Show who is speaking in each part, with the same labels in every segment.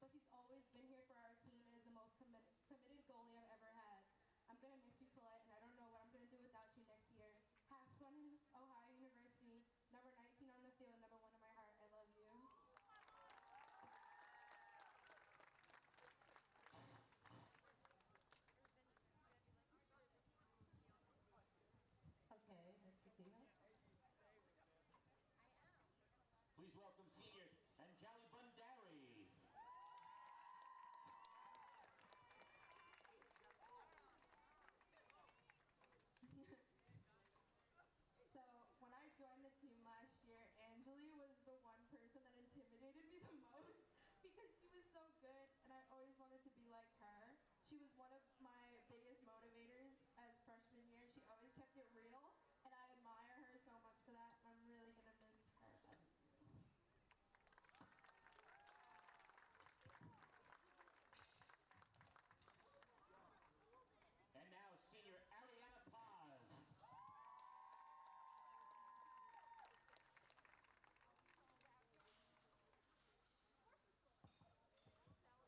Speaker 1: but she's always been here for our team and is the most committed goalie I've ever had. I'm going to miss you, Colette, and I don't know what I'm going to do without you next year. Have fun in Ohio University, number 19 on the field, number 1 in my heart. I love you. Okay, Miss Christina.
Speaker 2: Please welcome senior Anjali Bundari.
Speaker 1: So when I joined the team last year, Anjali was the one person that intimidated me the most because she was so good and I always wanted to be like her. She was one of my biggest motivators as freshman year. She always kept it real and I admire her so much for that. I'm really going to miss her.
Speaker 2: And now senior Ariana Paz.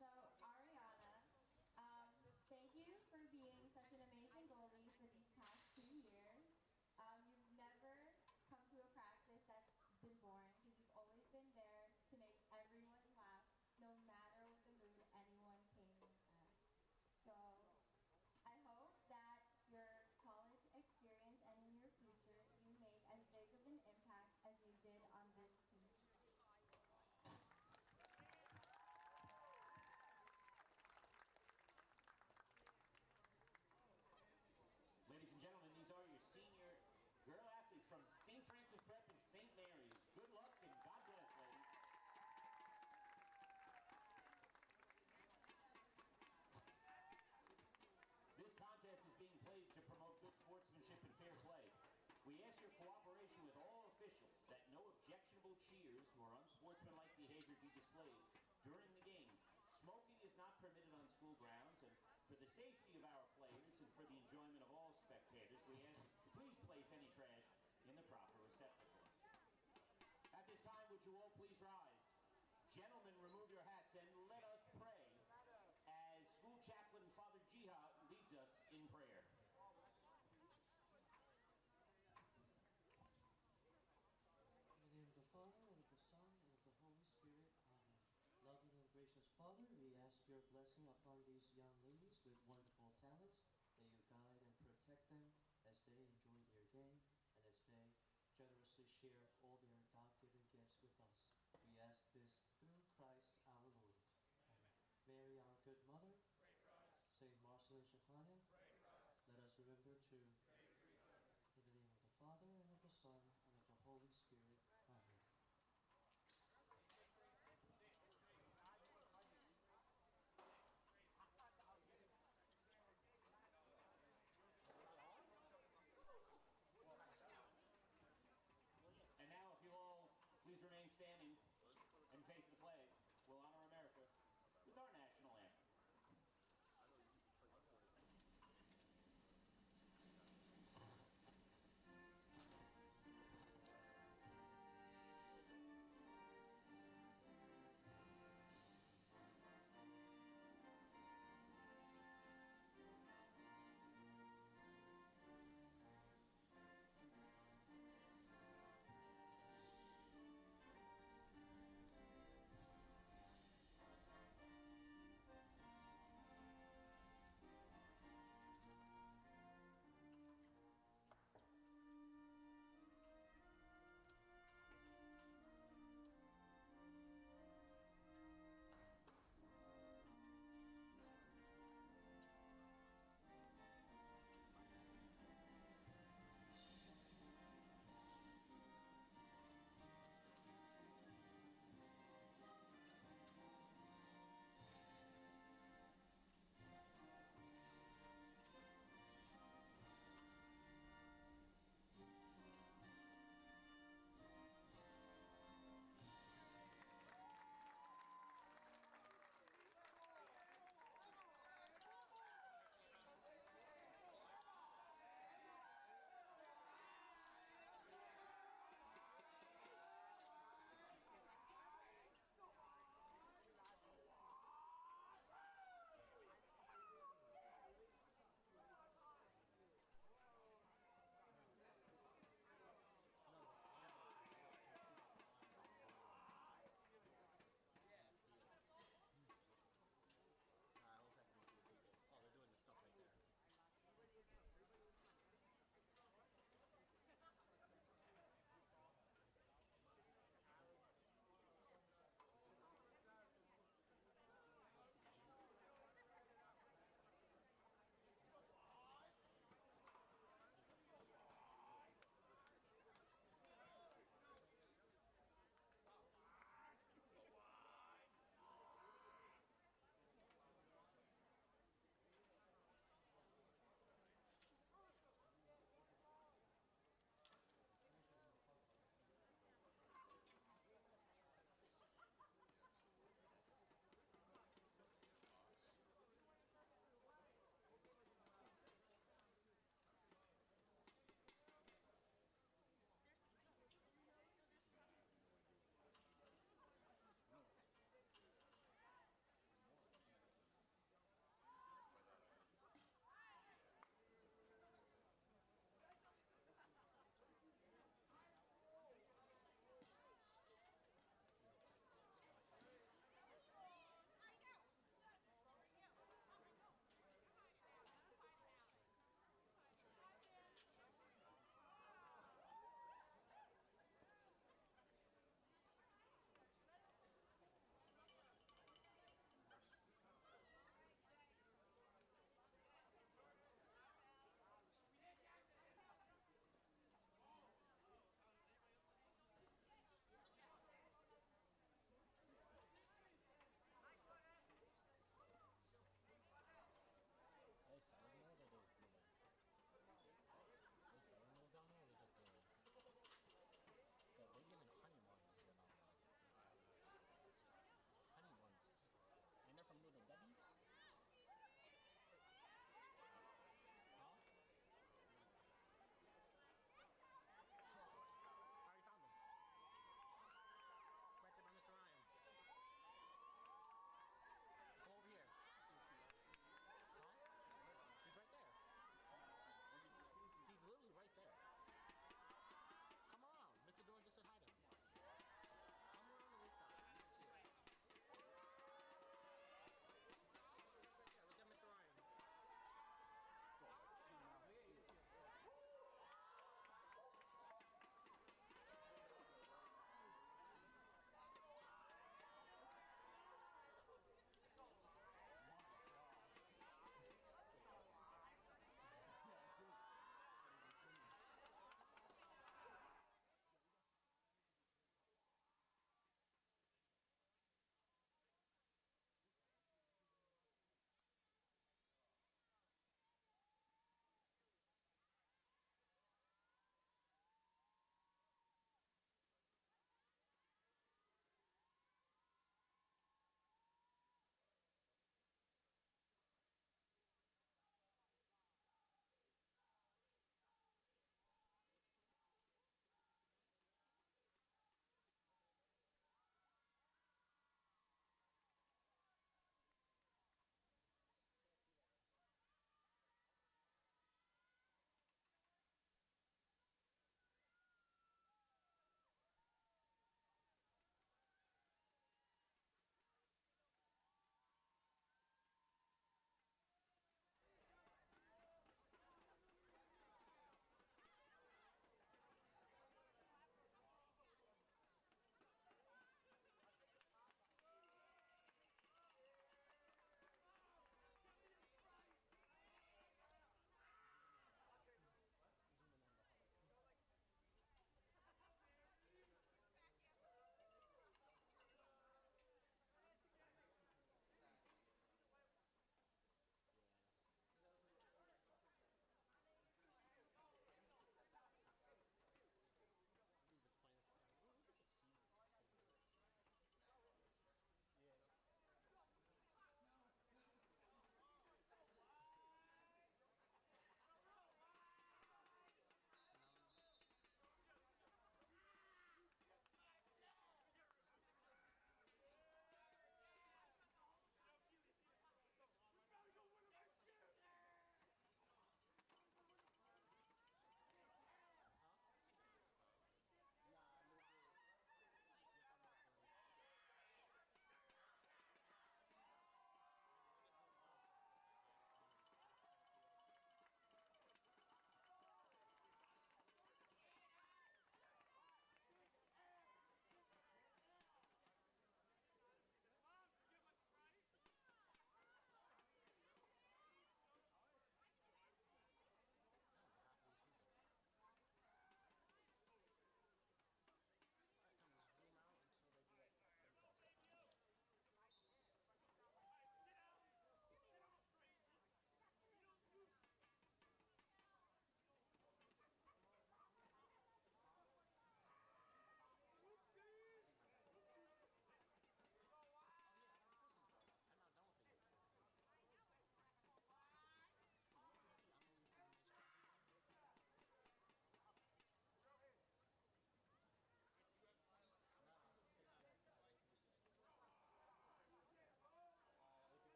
Speaker 1: So Ariana, thank you for being such an amazing goalie for these past 2 years. You've never come to a practice that's been boring because you've always been there to make everyone laugh no matter what the mood anyone came in at. So I hope that your college experience and in your future you make as big of an impact as you did on this team.
Speaker 2: Ladies and gentlemen, these are your senior girl athletes from St. Francis Prep and St. Mary's. Good luck and God bless, ladies. This contest is being played to promote good sportsmanship and fair play. We ask your cooperation with all officials that no objectionable cheers or unsportsmanlike behavior be displayed during the game. Smoking is not permitted on school grounds, and for the safety of our players and for the enjoyment of all spectators, we ask to please place any trash in the proper receptacles. At this time, would you all please rise? Gentlemen, remove your hats and let us pray as school chaplain Father Jihad leads us in prayer.
Speaker 3: In the name of the Father, and of the Son, and of the Holy Spirit. Amen. Loving and gracious Father, we ask your blessing upon these young ladies with wonderful talents. May you guide and protect them as they enjoy their game and as they generously share all their God-given gifts with us. We ask this through Christ our Lord. Amen. Mary, our good mother, Saint Marcel and Shafania, let us remember to in the name of the Father, and of the Son, and of the Holy Spirit. Amen.
Speaker 2: And now, if you all please remain standing and face the flag, we'll honor America with our national anthem.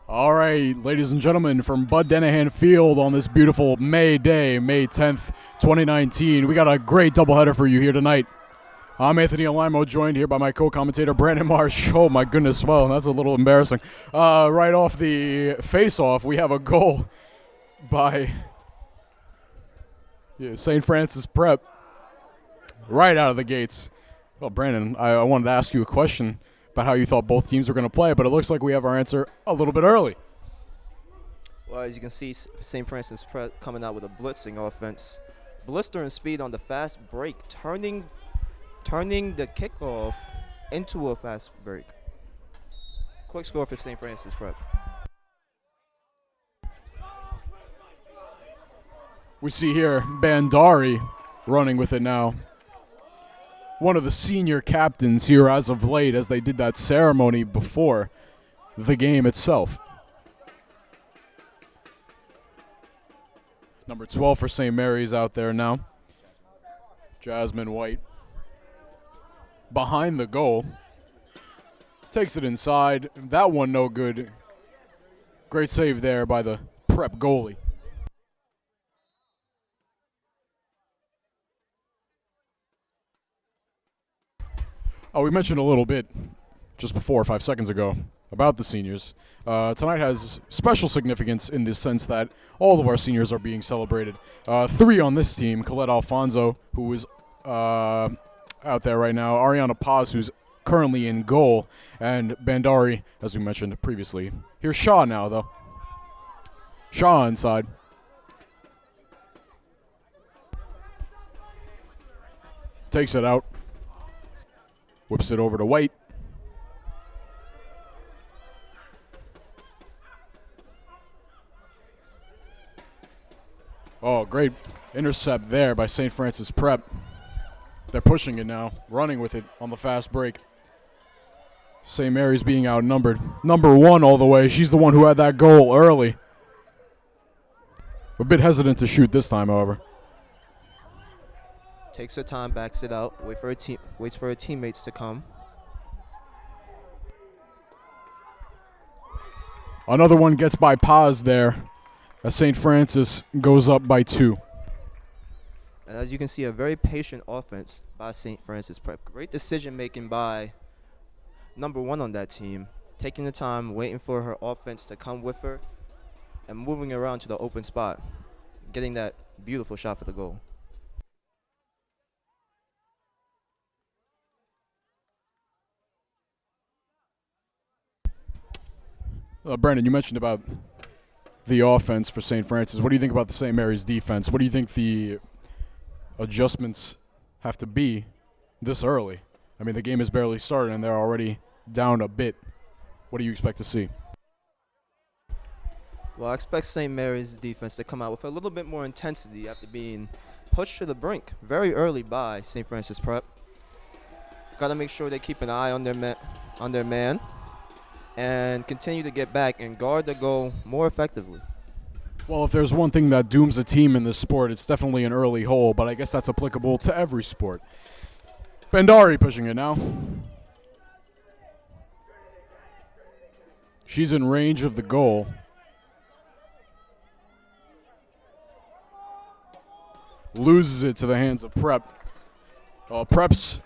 Speaker 4: All right, ladies and gentlemen, from Bud Denahan Field on this beautiful May day, May 10th, 2019, we got a great doubleheader for you here tonight. I'm Anthony Alimo, joined here by my co-commentator, Brandon Marsh. Oh, my goodness, well, that's a little embarrassing. Right off the face-off, we have a goal by St. Francis Prep right out of the gates. Well, Brandon, I wanted to ask you a question about how you thought both teams were going to play, but it looks like we have our answer a little bit early.
Speaker 5: Well, as you can see, St. Francis Prep coming out with a blitzing offense. Blistering speed on the fast break, turning the kickoff into a fast break. Quick score for St. Francis Prep.
Speaker 4: We see here Bandari running with it now. One of the senior captains here as of late, as they did that ceremony before the game itself. Number 12 for St. Mary's out there now. Jasmine White behind the goal. Takes it inside. That one no good. Great save there by the Prep goalie. Oh, we mentioned a little bit just before, 5 seconds ago, about the seniors. Tonight has special significance in the sense that all of our seniors are being celebrated. 3 on this team, Colette Alfonso, who is out there right now, Ariana Paz, who's currently in goal, and Bandari, as we mentioned previously. Here's Shaw now, though. Shaw inside. Takes it out. Whips it over to White. Oh, great intercept there by St. Francis Prep. They're pushing it now, running with it on the fast break. St. Mary's being outnumbered. Number 1 all the way. She's the one who had that goal early. A bit hesitant to shoot this time, however.
Speaker 5: Takes her time, backs it out, waits for her teammates to come.
Speaker 4: Another one gets by Paz there as St. Francis goes up by 2.
Speaker 5: And as you can see, a very patient offense by St. Francis Prep. Great decision making by number 1 on that team, taking the time, waiting for her offense to come with her, and moving around to the open spot, getting that beautiful shot for the goal.
Speaker 4: Brandon, you mentioned about the offense for St. Francis. What do you think about the St. Mary's defense? What do you think the adjustments have to be this early? I mean, the game has barely started, and they're already down a bit. What do you expect to see?
Speaker 5: Well, I expect St. Mary's defense to come out with a little bit more intensity after being pushed to the brink very early by St. Francis Prep. Got to make sure they keep an eye on their man and continue to get back and guard the goal more effectively.
Speaker 4: Well, if there's one thing that dooms a team in this sport, it's definitely an early hole, but I guess that's applicable to every sport. Bandari pushing it now. She's in range of the goal. Loses it to the hands of Prep. Prep's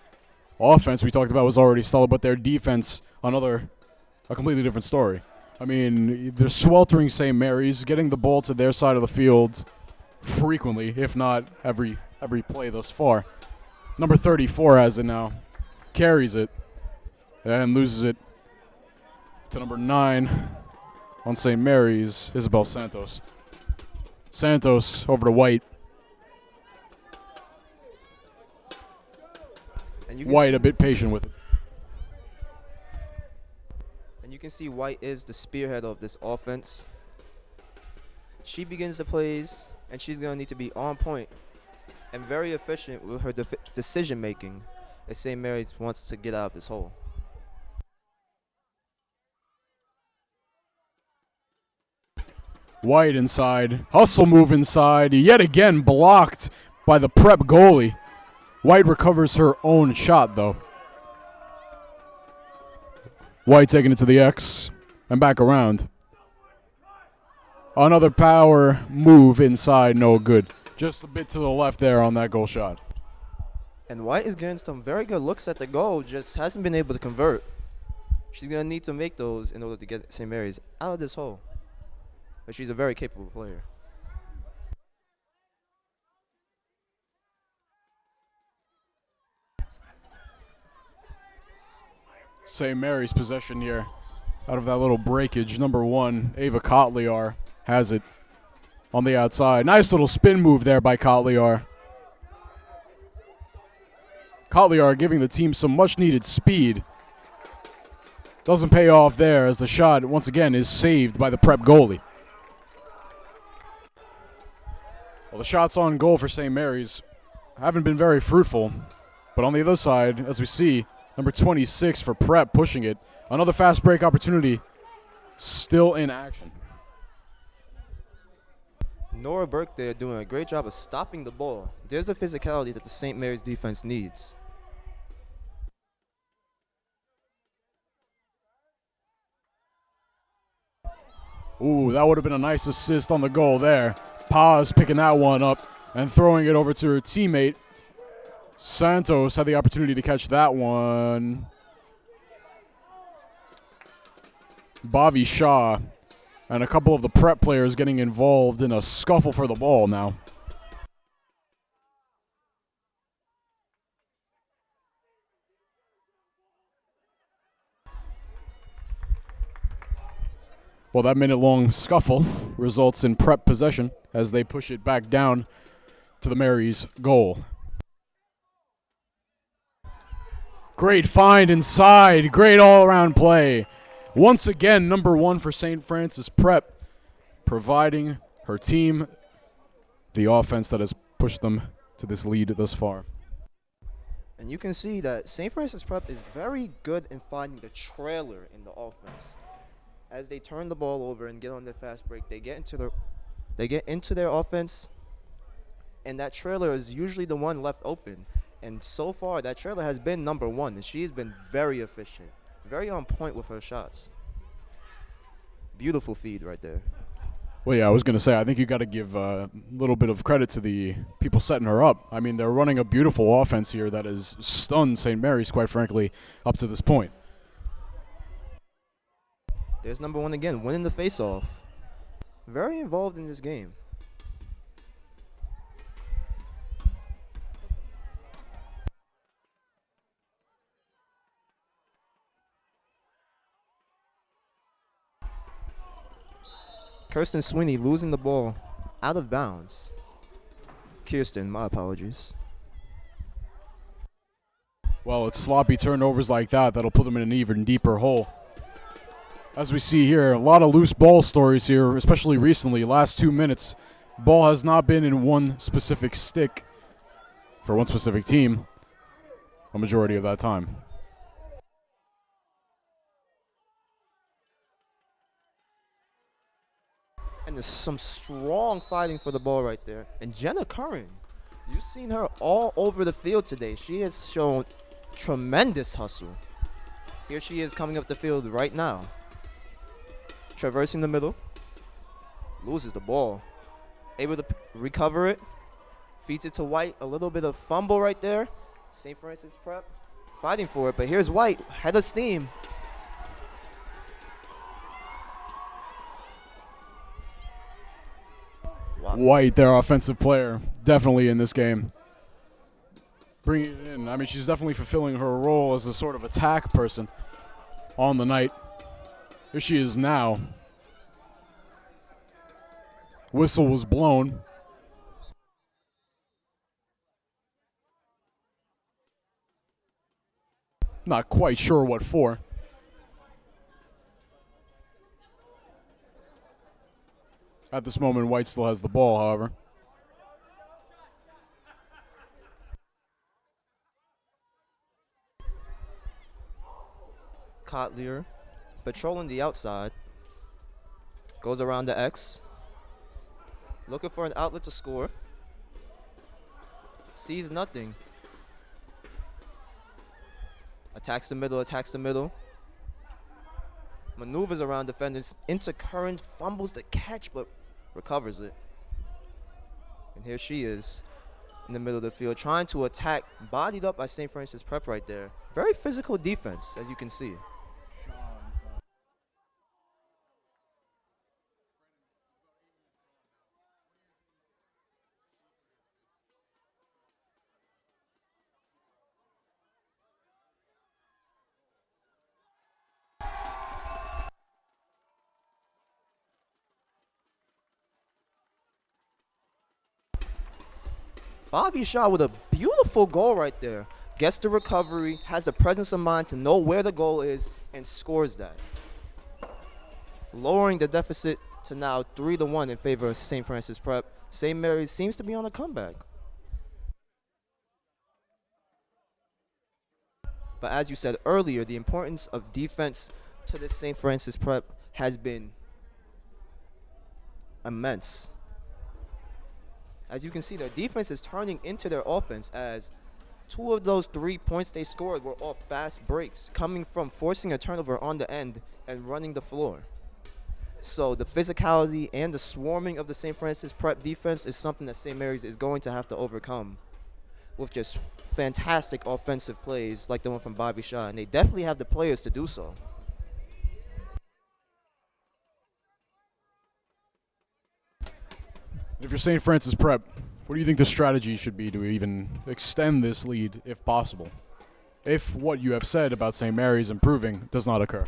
Speaker 4: offense we talked about was already solid, but their defense, a completely different story. I mean, they're sweltering St. Mary's, getting the ball to their side of the field frequently, if not every play thus far. Number 34 has it now, carries it, and loses it to number 9 on St. Mary's, Isabel Santos. Santos over to White. White a bit patient with it.
Speaker 5: And you can see White is the spearhead of this offense. She begins the plays, and she's going to need to be on point and very efficient with her decision making as St. Mary's wants to get out of this hole.
Speaker 4: White inside, hustle move inside, yet again blocked by the Prep goalie. White recovers her own shot, though. White taking it to the X and back around. Another power move inside, no good. Just a bit to the left there on that goal shot.
Speaker 5: And White is getting some very good looks at the goal, just hasn't been able to convert. She's going to need to make those in order to get St. Mary's out of this hole. But she's a very capable player.
Speaker 4: St. Mary's possession here. Out of that little breakage, number 1, Ava Kotliar has it on the outside. Nice little spin move there by Kotliar. Kotliar giving the team some much-needed speed. Doesn't pay off there as the shot, once again, is saved by the prep goalie. Well, the shots on goal for St. Mary's haven't been very fruitful. But on the other side, as we see, number 26 for prep pushing it. Another fast break opportunity still in action.
Speaker 5: Nora Burke there doing a great job of stopping the ball. There's the physicality that the St. Mary's defense needs.
Speaker 4: Ooh, that would have been a nice assist on the goal there. Paz picking that one up and throwing it over to her teammate. Santos had the opportunity to catch that one. Bobby Shaw and a couple of the prep players getting involved in a scuffle for the ball now. Well, that minute-long scuffle results in prep possession as they push it back down to the Mary's goal. Great find inside. Great all-around play. Once again, number 1 for St. Francis Prep, providing her team the offense that has pushed them to this lead thus far.
Speaker 5: And you can see that St. Francis Prep is very good in finding the trailer in the offense. As they turn the ball over and get on their fast break, they get into their offense, and that trailer is usually the one left open. And so far, that trailer has been number 1, and she's been very efficient, very on point with her shots. Beautiful feed right there.
Speaker 4: Well, yeah, I was going to say, I think you got to give a little bit of credit to the people setting her up. I mean, they're running a beautiful offense here that has stunned St. Mary's, quite frankly, up to this point.
Speaker 5: There's number 1 again, winning the faceoff. Very involved in this game. Kirsten Sweeney losing the ball out of bounds. Kirsten, my apologies.
Speaker 4: Well, it's sloppy turnovers like that that'll put them in an even deeper hole. As we see here, a lot of loose ball stories here, especially recently. Last 2 minutes, ball has not been in one specific stick for one specific team a majority of that time.
Speaker 5: And there's some strong fighting for the ball right there. And Jenna Curran, you've seen her all over the field today. She has shown tremendous hustle. Here she is coming up the field right now. Traversing the middle. Loses the ball. Able to recover it. Feeds it to White. A little bit of fumble right there. St. Francis Prep fighting for it. But here's White. Head of steam. Wow.
Speaker 4: White, their offensive player, definitely in this game. Bringing it in. I mean, she's definitely fulfilling her role as a sort of attack person on the night. Here she is now. Whistle was blown. Not quite sure what for. At this moment, White still has the ball, however.
Speaker 5: Kotliar patrolling the outside. Goes around the X. Looking for an outlet to score. Sees nothing. Attacks the middle, attacks the middle. Maneuvers around defenders. Into Curran, fumbles the catch, but recovers it. And here she is in the middle of the field trying to attack, bodied up by St. Francis Prep right there. Very physical defense, as you can see. Bobby Shaw with a beautiful goal right there. Gets the recovery, has the presence of mind to know where the goal is, and scores that. Lowering the deficit to now 3-1 in favor of St. Francis Prep. St. Mary's seems to be on a comeback. But as you said earlier, the importance of defense to the St. Francis Prep has been immense. As you can see, their defense is turning into their offense, as 2 of those 3 points they scored were off fast breaks, coming from forcing a turnover on the end and running the floor. So the physicality and the swarming of the St. Francis Prep defense is something that St. Mary's is going to have to overcome with just fantastic offensive plays like the one from Bobby Shaw, and they definitely have the players to do so.
Speaker 4: If you're St. Francis Prep, what do you think the strategy should be to even extend this lead if possible? If what you have said about St. Mary's improving does not occur.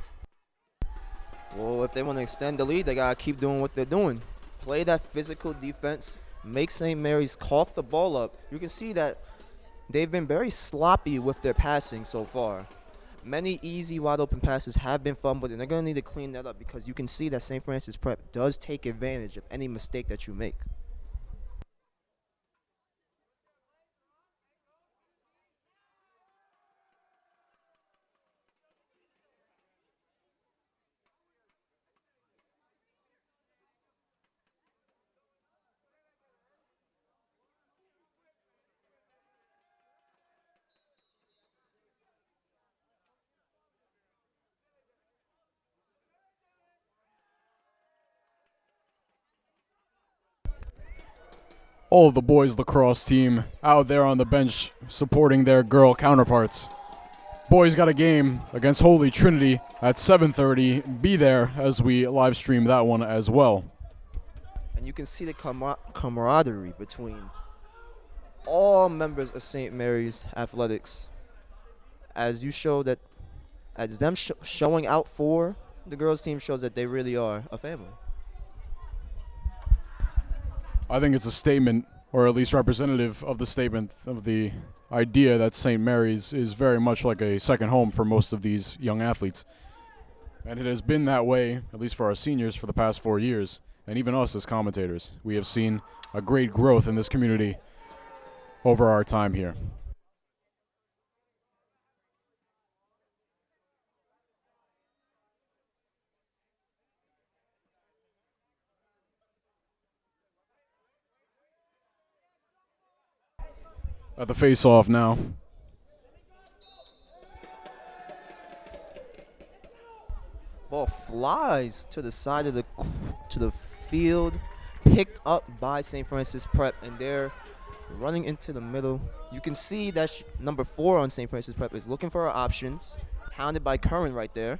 Speaker 5: Well, if they want to extend the lead, they got to keep doing what they're doing. Play that physical defense, make St. Mary's cough the ball up. You can see that they've been very sloppy with their passing so far. Many easy wide open passes have been fumbled, and they're going to need to clean that up because you can see that St. Francis Prep does take advantage of any mistake that you make.
Speaker 4: All of the boys lacrosse team out there on the bench supporting their girl counterparts. Boys got a game against Holy Trinity at 7:30. Be there as we live stream that one as well.
Speaker 5: And you can see the camaraderie between all members of St. Mary's Athletics, as you show that, as them showing out for the girls team shows that they really are a family.
Speaker 4: I think it's a statement, or at least representative of the statement of the idea that St. Mary's is very much like a second home for most of these young athletes. And it has been that way, at least for our seniors, for the past 4 years. And even us as commentators. We have seen a great growth in this community over our time here. At the face-off now.
Speaker 5: Ball flies to the side of the field, picked up by St. Francis Prep, and they're running into the middle. You can see that number 4 on St. Francis Prep is looking for her options, hounded by Curran right there.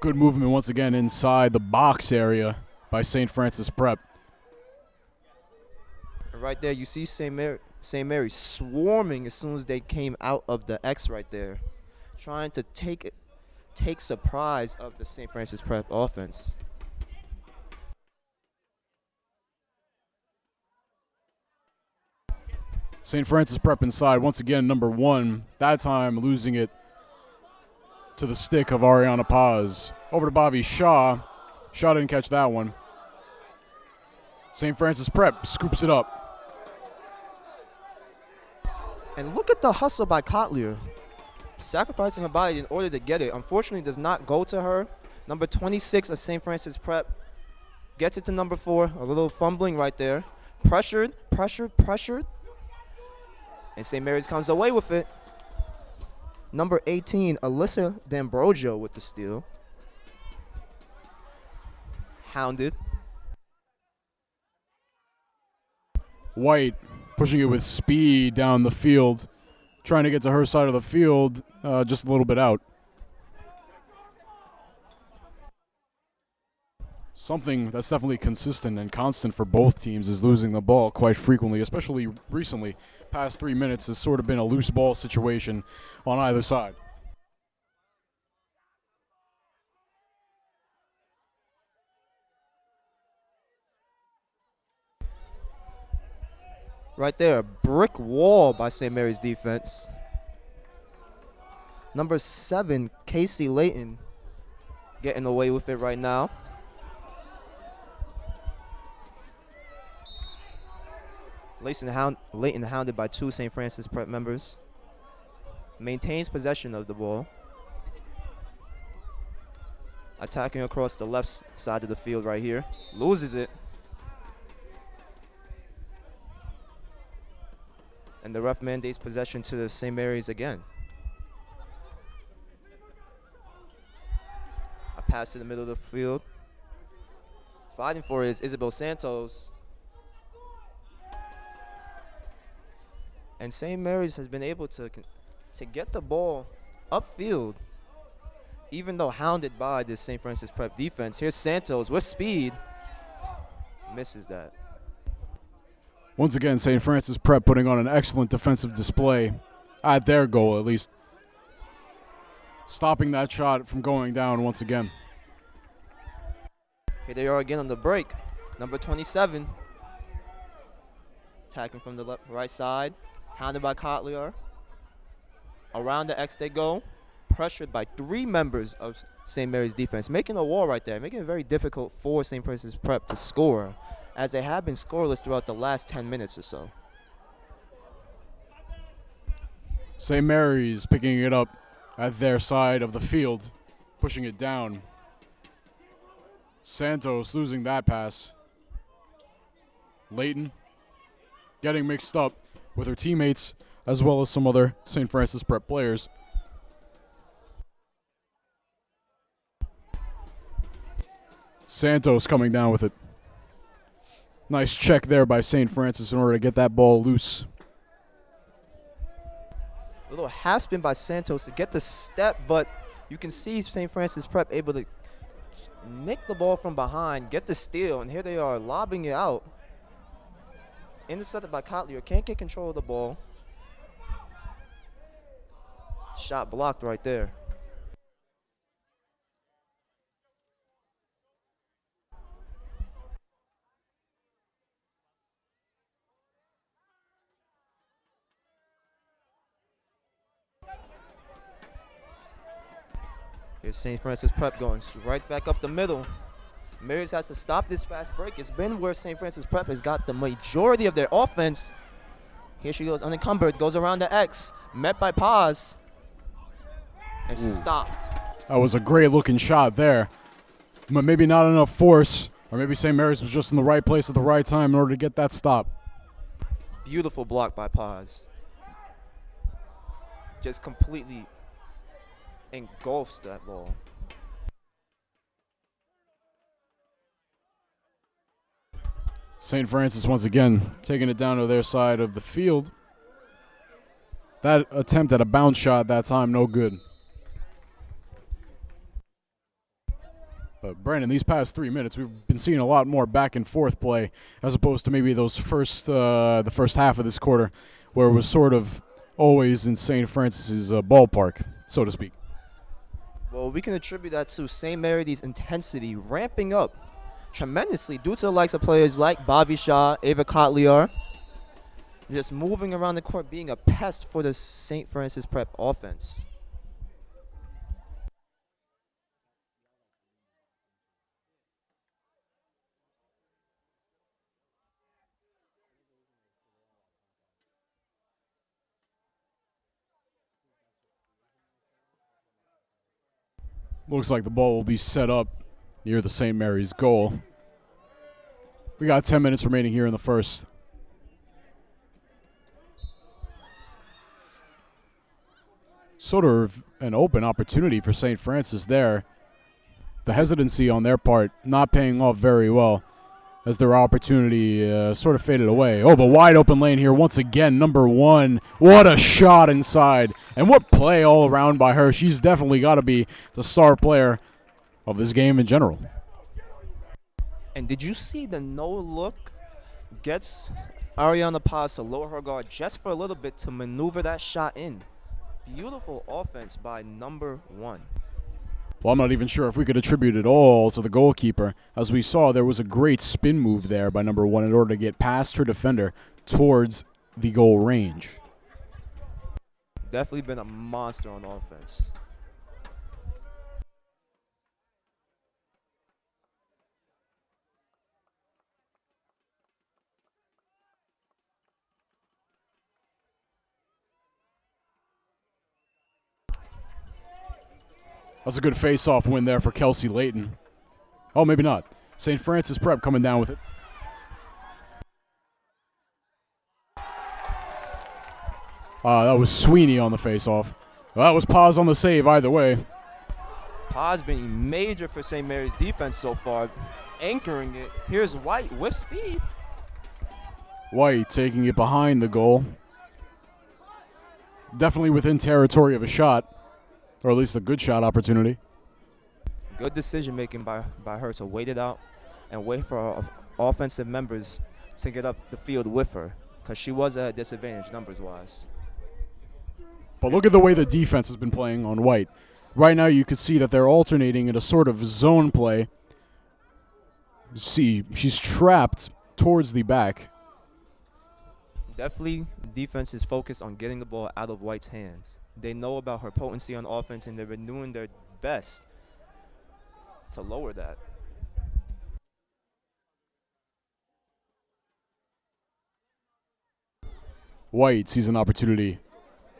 Speaker 4: Good movement once again inside the box area by St. Francis Prep.
Speaker 5: Right there, you see St. Mary swarming as soon as they came out of the X right there, trying to take surprise of the St. Francis Prep offense.
Speaker 4: St. Francis Prep inside once again, number 1. That time losing it to the stick of Ariana Paz. Over to Bobby Shaw. Shaw didn't catch that one. St. Francis Prep scoops it up.
Speaker 5: And look at the hustle by Kotlier. Sacrificing her body in order to get it. Unfortunately, does not go to her. Number 26 of St. Francis Prep gets it to number 4. A little fumbling right there. Pressured. And St. Mary's comes away with it. Number 18, Alyssa D'Ambrosio with the steal. Hounded.
Speaker 4: White pushing it with speed down the field, trying to get to her side of the field, just a little bit out. Something that's definitely consistent and constant for both teams is losing the ball quite frequently, especially recently. Past 3 minutes has sort of been a loose ball situation on either side.
Speaker 5: Right there, a brick wall by St. Mary's defense. Number 7, Casey Layton, getting away with it right now. Layton hounded by 2 St. Francis Prep members. Maintains possession of the ball. Attacking across the left side of the field right here. Loses it. And the ref mandates possession to the St. Mary's again. A pass to the middle of the field. Fighting for it is Isabel Santos. And St. Mary's has been able to get the ball upfield, even though hounded by this St. Francis Prep defense. Here's Santos with speed. Misses that.
Speaker 4: Once again, St. Francis Prep putting on an excellent defensive display at their goal, at least. Stopping that shot from going down once again.
Speaker 5: Here they are again on the break. Number 27. Attacking from the right side. Hounded by Kotliar. Around the X they go. Pressured by 3 members of St. Mary's defense. Making a wall right there. Making it very difficult for St. Francis Prep to score, as they have been scoreless throughout the last 10 minutes or so.
Speaker 4: St. Mary's picking it up at their side of the field, pushing it down. Santos losing that pass. Layton getting mixed up with her teammates as well as some other St. Francis Prep players. Santos coming down with it. Nice check there by St. Francis in order to get that ball loose.
Speaker 5: A little half spin by Santos to get the step, but you can see St. Francis Prep able to nick the ball from behind, get the steal, and here they are lobbing it out. Intercepted by Kotliar, can't get control of the ball. Shot blocked right there. Here's St. Francis Prep going right back up the middle. Mary's has to stop this fast break. It's been where St. Francis Prep has got the majority of their offense. Here she goes unencumbered, goes around the X, met by Paz, and stopped.
Speaker 4: That was a great looking shot there, but maybe not enough force, or maybe St. Mary's was just in the right place at the right time in order to get that stop.
Speaker 5: Beautiful block by Paz. Just completely engulfs that ball.
Speaker 4: St. Francis once again taking it down to their side of the field. That attempt at a bounce shot that time, no good. But Brandon, these past 3 minutes, we've been seeing a lot more back and forth play as opposed to maybe those the first half of this quarter, where it was sort of always in St. Francis's ballpark, so to speak.
Speaker 5: Well, we can attribute that to St. Mary's intensity ramping up tremendously due to the likes of players like Bobby Shaw, Ava Kotliar, just moving around the court, being a pest for the St. Francis Prep offense.
Speaker 4: Looks like the ball will be set up near the St. Mary's goal. We got 10 minutes remaining here in the first. sort of an open opportunity for St. Francis there. The hesitancy on their part not paying off very well as their opportunity sort of faded away. Oh, but wide open lane here once again, number 1. What a shot inside. And what play all around by her. She's definitely got to be the star player of this game in general.
Speaker 5: And did you see the no look gets Ariana Paz to lower her guard just for a little bit to maneuver that shot in? Beautiful offense by number 1.
Speaker 4: Well, I'm not even sure if we could attribute it all to the goalkeeper. As we saw, there was a great spin move there by number 1 in order to get past her defender towards the goal range.
Speaker 5: Definitely been a monster on offense.
Speaker 4: That's a good face-off win there for Kelsey Layton. Oh, maybe not. St. Francis Prep coming down with it. That was Sweeney on the face-off. Well, that was Paz on the save either way.
Speaker 5: Paz being major for St. Mary's defense so far, anchoring it. Here's White with speed.
Speaker 4: White taking it behind the goal. Definitely within territory of a shot. Or at least a good shot opportunity.
Speaker 5: Good decision making by her to wait it out and wait for our offensive members to get up the field with her, because she was at a disadvantage numbers wise.
Speaker 4: But look at the way the defense has been playing on White. Right now you could see that they're alternating in a sort of zone play. See, she's trapped towards the back.
Speaker 5: Definitely defense is focused on getting the ball out of White's hands. They know about her potency on offense, and they've been doing their best to lower that.
Speaker 4: White sees an opportunity.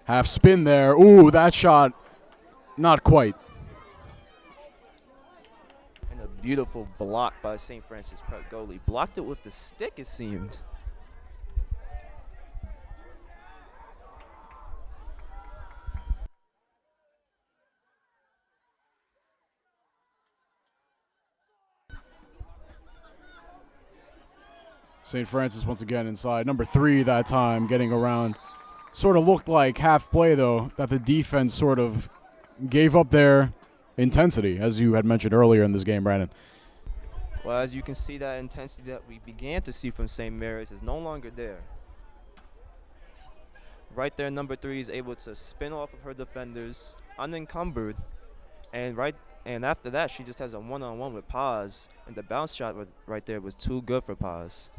Speaker 4: Half spin there. Ooh, that shot, not quite.
Speaker 5: And a beautiful block by St. Francis Prep goalie. Blocked it with the stick, it seemed.
Speaker 4: St. Francis once again inside. Number 3 that time, getting around. Sort of looked like half play, though, that the defense sort of gave up their intensity, as you had mentioned earlier in this game, Brandon.
Speaker 5: Well, as you can see, that intensity that we began to see from St. Mary's is no longer there. Right there, number 3 is able to spin off of her defenders, unencumbered, and after that, she just has a one-on-one with Paz, and the bounce shot right there was too good for Paz.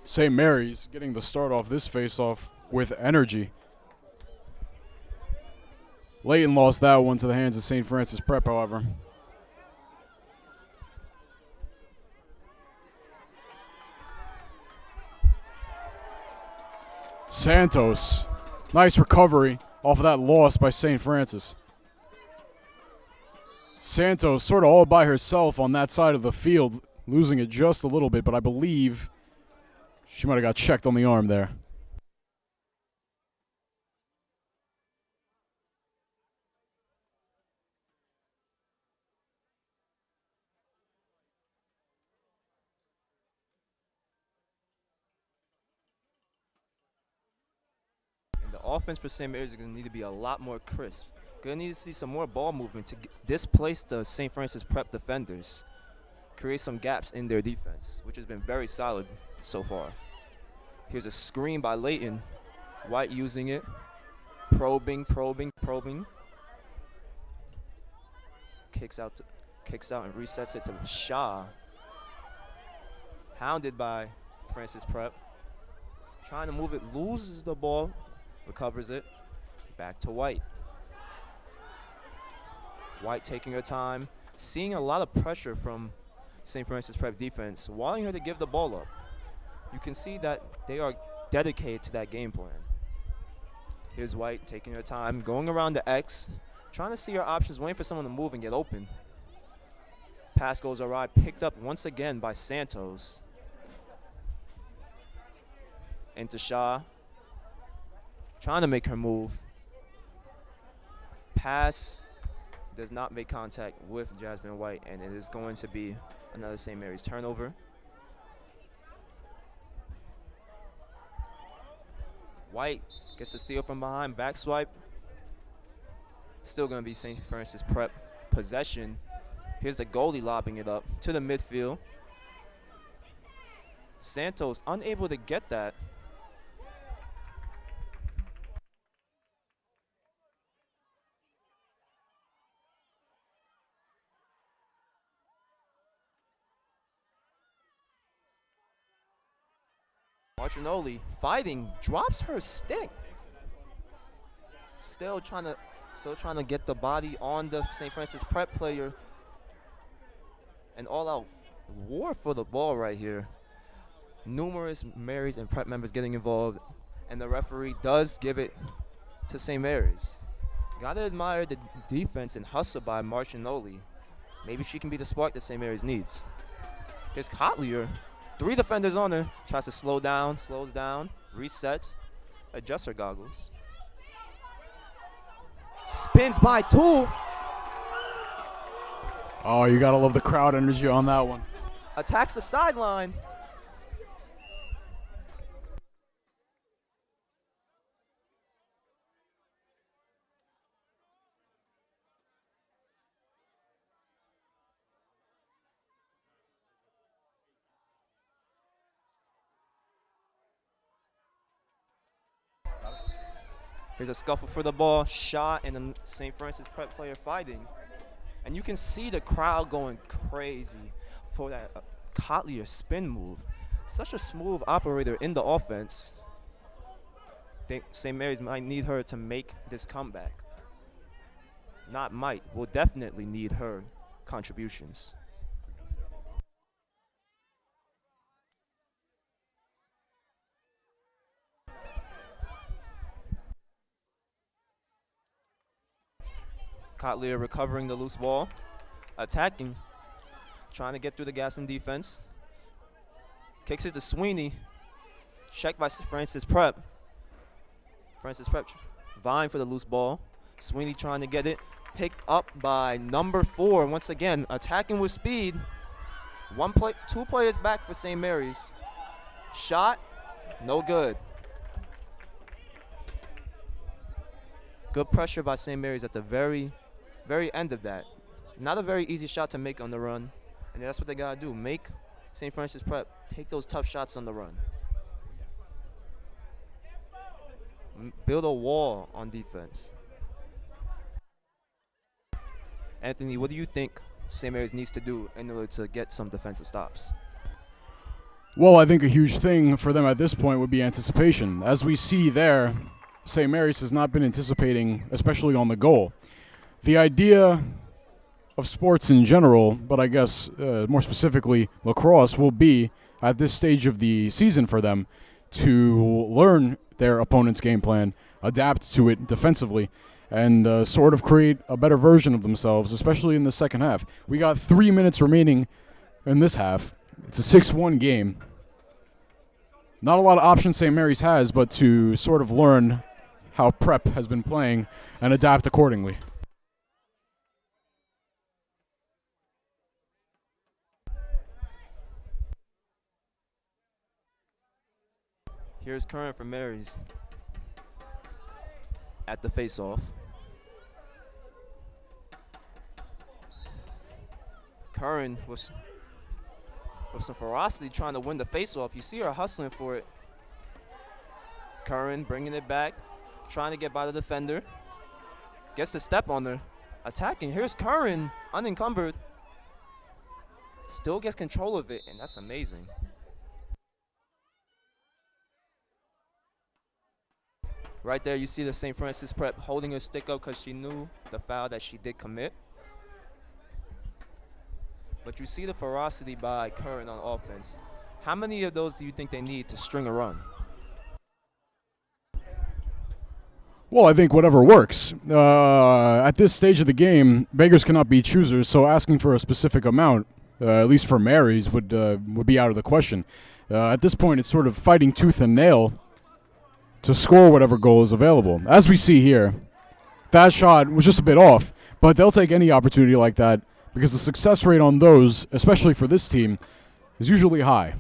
Speaker 4: St. Mary's getting the start off this face-off with energy. Layton lost that one to the hands of St. Francis Prep, however. Santos. Nice recovery off of that loss by St. Francis. Santos sort of all by herself on that side of the field, losing it just a little bit, but I believe she might have got checked on the arm there.
Speaker 5: And the offense for St. Mary's is going to need to be a lot more crisp. Going to need to see some more ball movement to displace the St. Francis Prep defenders. Create some gaps in their defense, which has been very solid so far. Here's a screen by Layton. White using it. Probing. Kicks out and resets it to Shaw. Hounded by Francis Prep. Trying to move it, loses the ball, recovers it. Back to White. White taking her time, seeing a lot of pressure from St. Francis Prep defense, wanting her to give the ball up. You can see that they are dedicated to that game plan. Here's White taking her time, going around the X, trying to see her options, waiting for someone to move and get open. Pass goes awry, picked up once again by Santos. Into Shaw, trying to make her move. Pass does not make contact with Jasmine White, and it is going to be another St. Mary's turnover. White gets the steal from behind, back swipe. Still going to be St. Francis Prep possession. Here's the goalie lobbing it up to the midfield. Santos unable to get that. Martinoli fighting, drops her stick. Still trying to get the body on the St. Francis Prep player. An all-out war for the ball right here. Numerous Mary's and Prep members getting involved, and the referee does give it to St. Mary's. Gotta admire the defense and hustle by Martinoli. Maybe she can be the spark that St. Mary's needs. Here's Kotlier. 3 defenders on her. Tries to slow down, slows down, resets, adjusts her goggles. Spins by 2.
Speaker 4: Oh, you gotta love the crowd energy on that one.
Speaker 5: Attacks the sideline. Here's a scuffle for the ball, shot, and the St. Francis Prep player fighting. And you can see the crowd going crazy for that Kotlier spin move. Such a smooth operator in the offense. I think St. Mary's might need her to make this comeback. Not might, will definitely need her contributions. Kotlier recovering the loose ball, attacking, trying to get through the Gaston defense. Kicks it to Sweeney, checked by Francis Prep. Francis Prep vying for the loose ball. Sweeney trying to get it, picked up by number 4, once again, attacking with speed. 2 players back for St. Mary's. Shot, no good. Good pressure by St. Mary's at the very end of that. Not a very easy shot to make on the run, and that's what they gotta do. Make St. Francis Prep take those tough shots on the run. Build a wall on defense. Anthony, what do you think St. Mary's needs to do in order to get some defensive stops?
Speaker 4: Well, I think a huge thing for them at this point would be anticipation. As we see there, St. Mary's has not been anticipating, especially on the goal. The idea of sports in general, but I guess more specifically lacrosse, will be at this stage of the season for them to learn their opponent's game plan, adapt to it defensively, and sort of create a better version of themselves, especially in the second half. We got 3 minutes remaining in this half. It's a 6-1 game. Not a lot of options St. Mary's has, but to sort of learn how Prep has been playing and adapt accordingly.
Speaker 5: Here's Curran from Mary's at the face-off. Curran with some ferocity trying to win the face-off. You see her hustling for it. Curran bringing it back, trying to get by the defender. Gets the step on her. Attacking. Here's Curran, unencumbered. Still gets control of it, and that's amazing. Right there, you see the St. Francis Prep holding her stick up because she knew the foul that she did commit. But you see the ferocity by Curran on offense. How many of those do you think they need to string a run?
Speaker 4: Well, I think whatever works. At this stage of the game, beggars cannot be choosers, so asking for a specific amount, at least for Mary's, would be out of the question. At this point, it's sort of fighting tooth and nail to score whatever goal is available. As we see here, that shot was just a bit off, but they'll take any opportunity like that because the success rate on those, especially for this team, is usually high.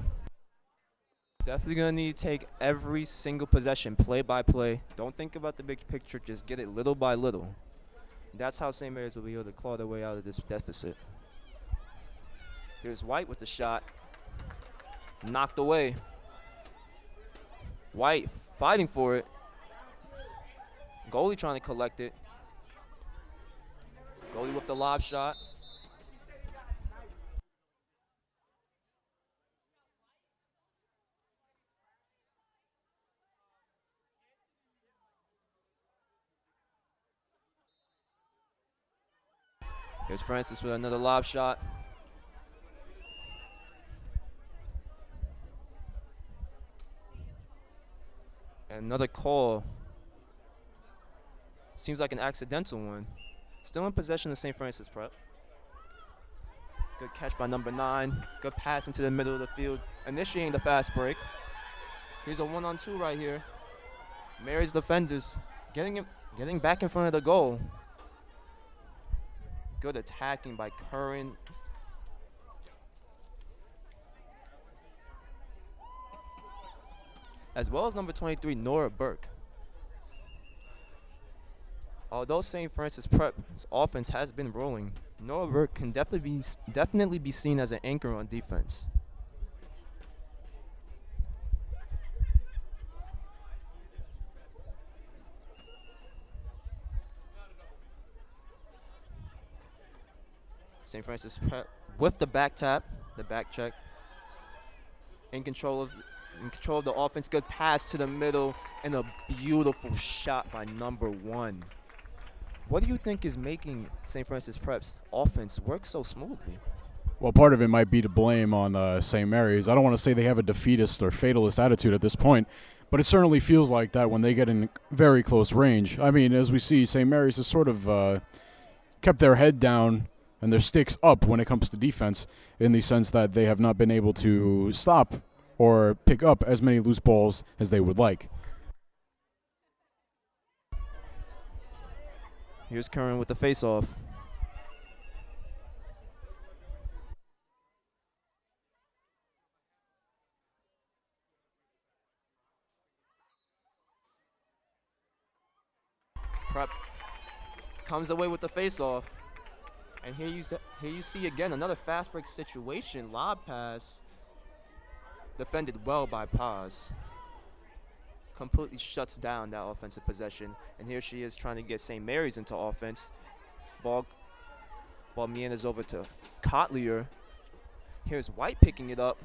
Speaker 5: Definitely going to need to take every single possession play by play. Don't think about the big picture. Just get it little by little. That's how St. Mary's will be able to claw their way out of this deficit. Here's White with the shot. Knocked away. White fighting for it. Goalie trying to collect it. Goalie with the lob shot. Here's Francis with another lob shot. And another call. Seems like an accidental one. Still in possession of St. Francis Prep. Good catch by number 9. Good pass into the middle of the field. Initiating the fast break. Here's a 1-on-2 right here. Mary's defenders getting back in front of the goal. Good attacking by Curran. As well as number 23, Nora Burke. Although St. Francis Prep's offense has been rolling, Nora Burke can definitely be seen as an anchor on defense. St. Francis Prep with the back tap, the back check. In control of the offense. Good pass to the middle and a beautiful shot by number 1. What do you think is making St. Francis Prep's offense work so smoothly?
Speaker 4: Well, part of it might be to blame on St. Mary's. I don't want to say they have a defeatist or fatalist attitude at this point, but it certainly feels like that when they get in very close range. I mean, as we see, St. Mary's has sort of kept their head down and their sticks up when it comes to defense, in the sense that they have not been able to stop or pick up as many loose balls as they would like.
Speaker 5: Here's Curran with the face-off. Prep comes away with the face-off. And here you see again another fast break situation. Lob pass. Defended well by Paz. Completely shuts down that offensive possession. And here she is trying to get St. Mary's into offense. Ball meanders over to Kotlier. Here's White picking it up.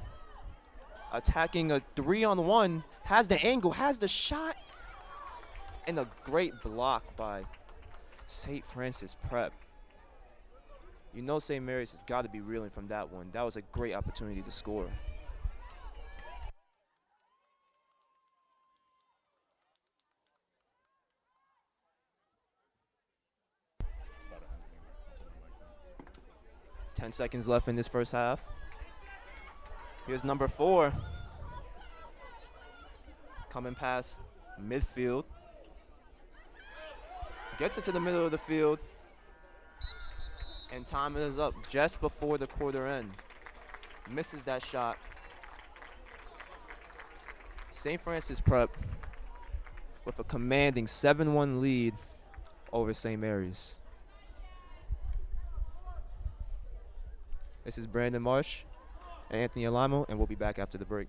Speaker 5: Attacking a 3-on-1. Has the angle, has the shot. And a great block by St. Francis Prep. You know St. Mary's has got to be reeling from that one. That was a great opportunity to score. Ten seconds left in this first half. Here's number 4. Coming past midfield. Gets it to the middle of the field. And time is up just before the quarter ends. Misses that shot. St. Francis Prep with a commanding 7-1 lead over St. Mary's. This is Brandon Marsh and Anthony Alamo, and we'll be back after the break.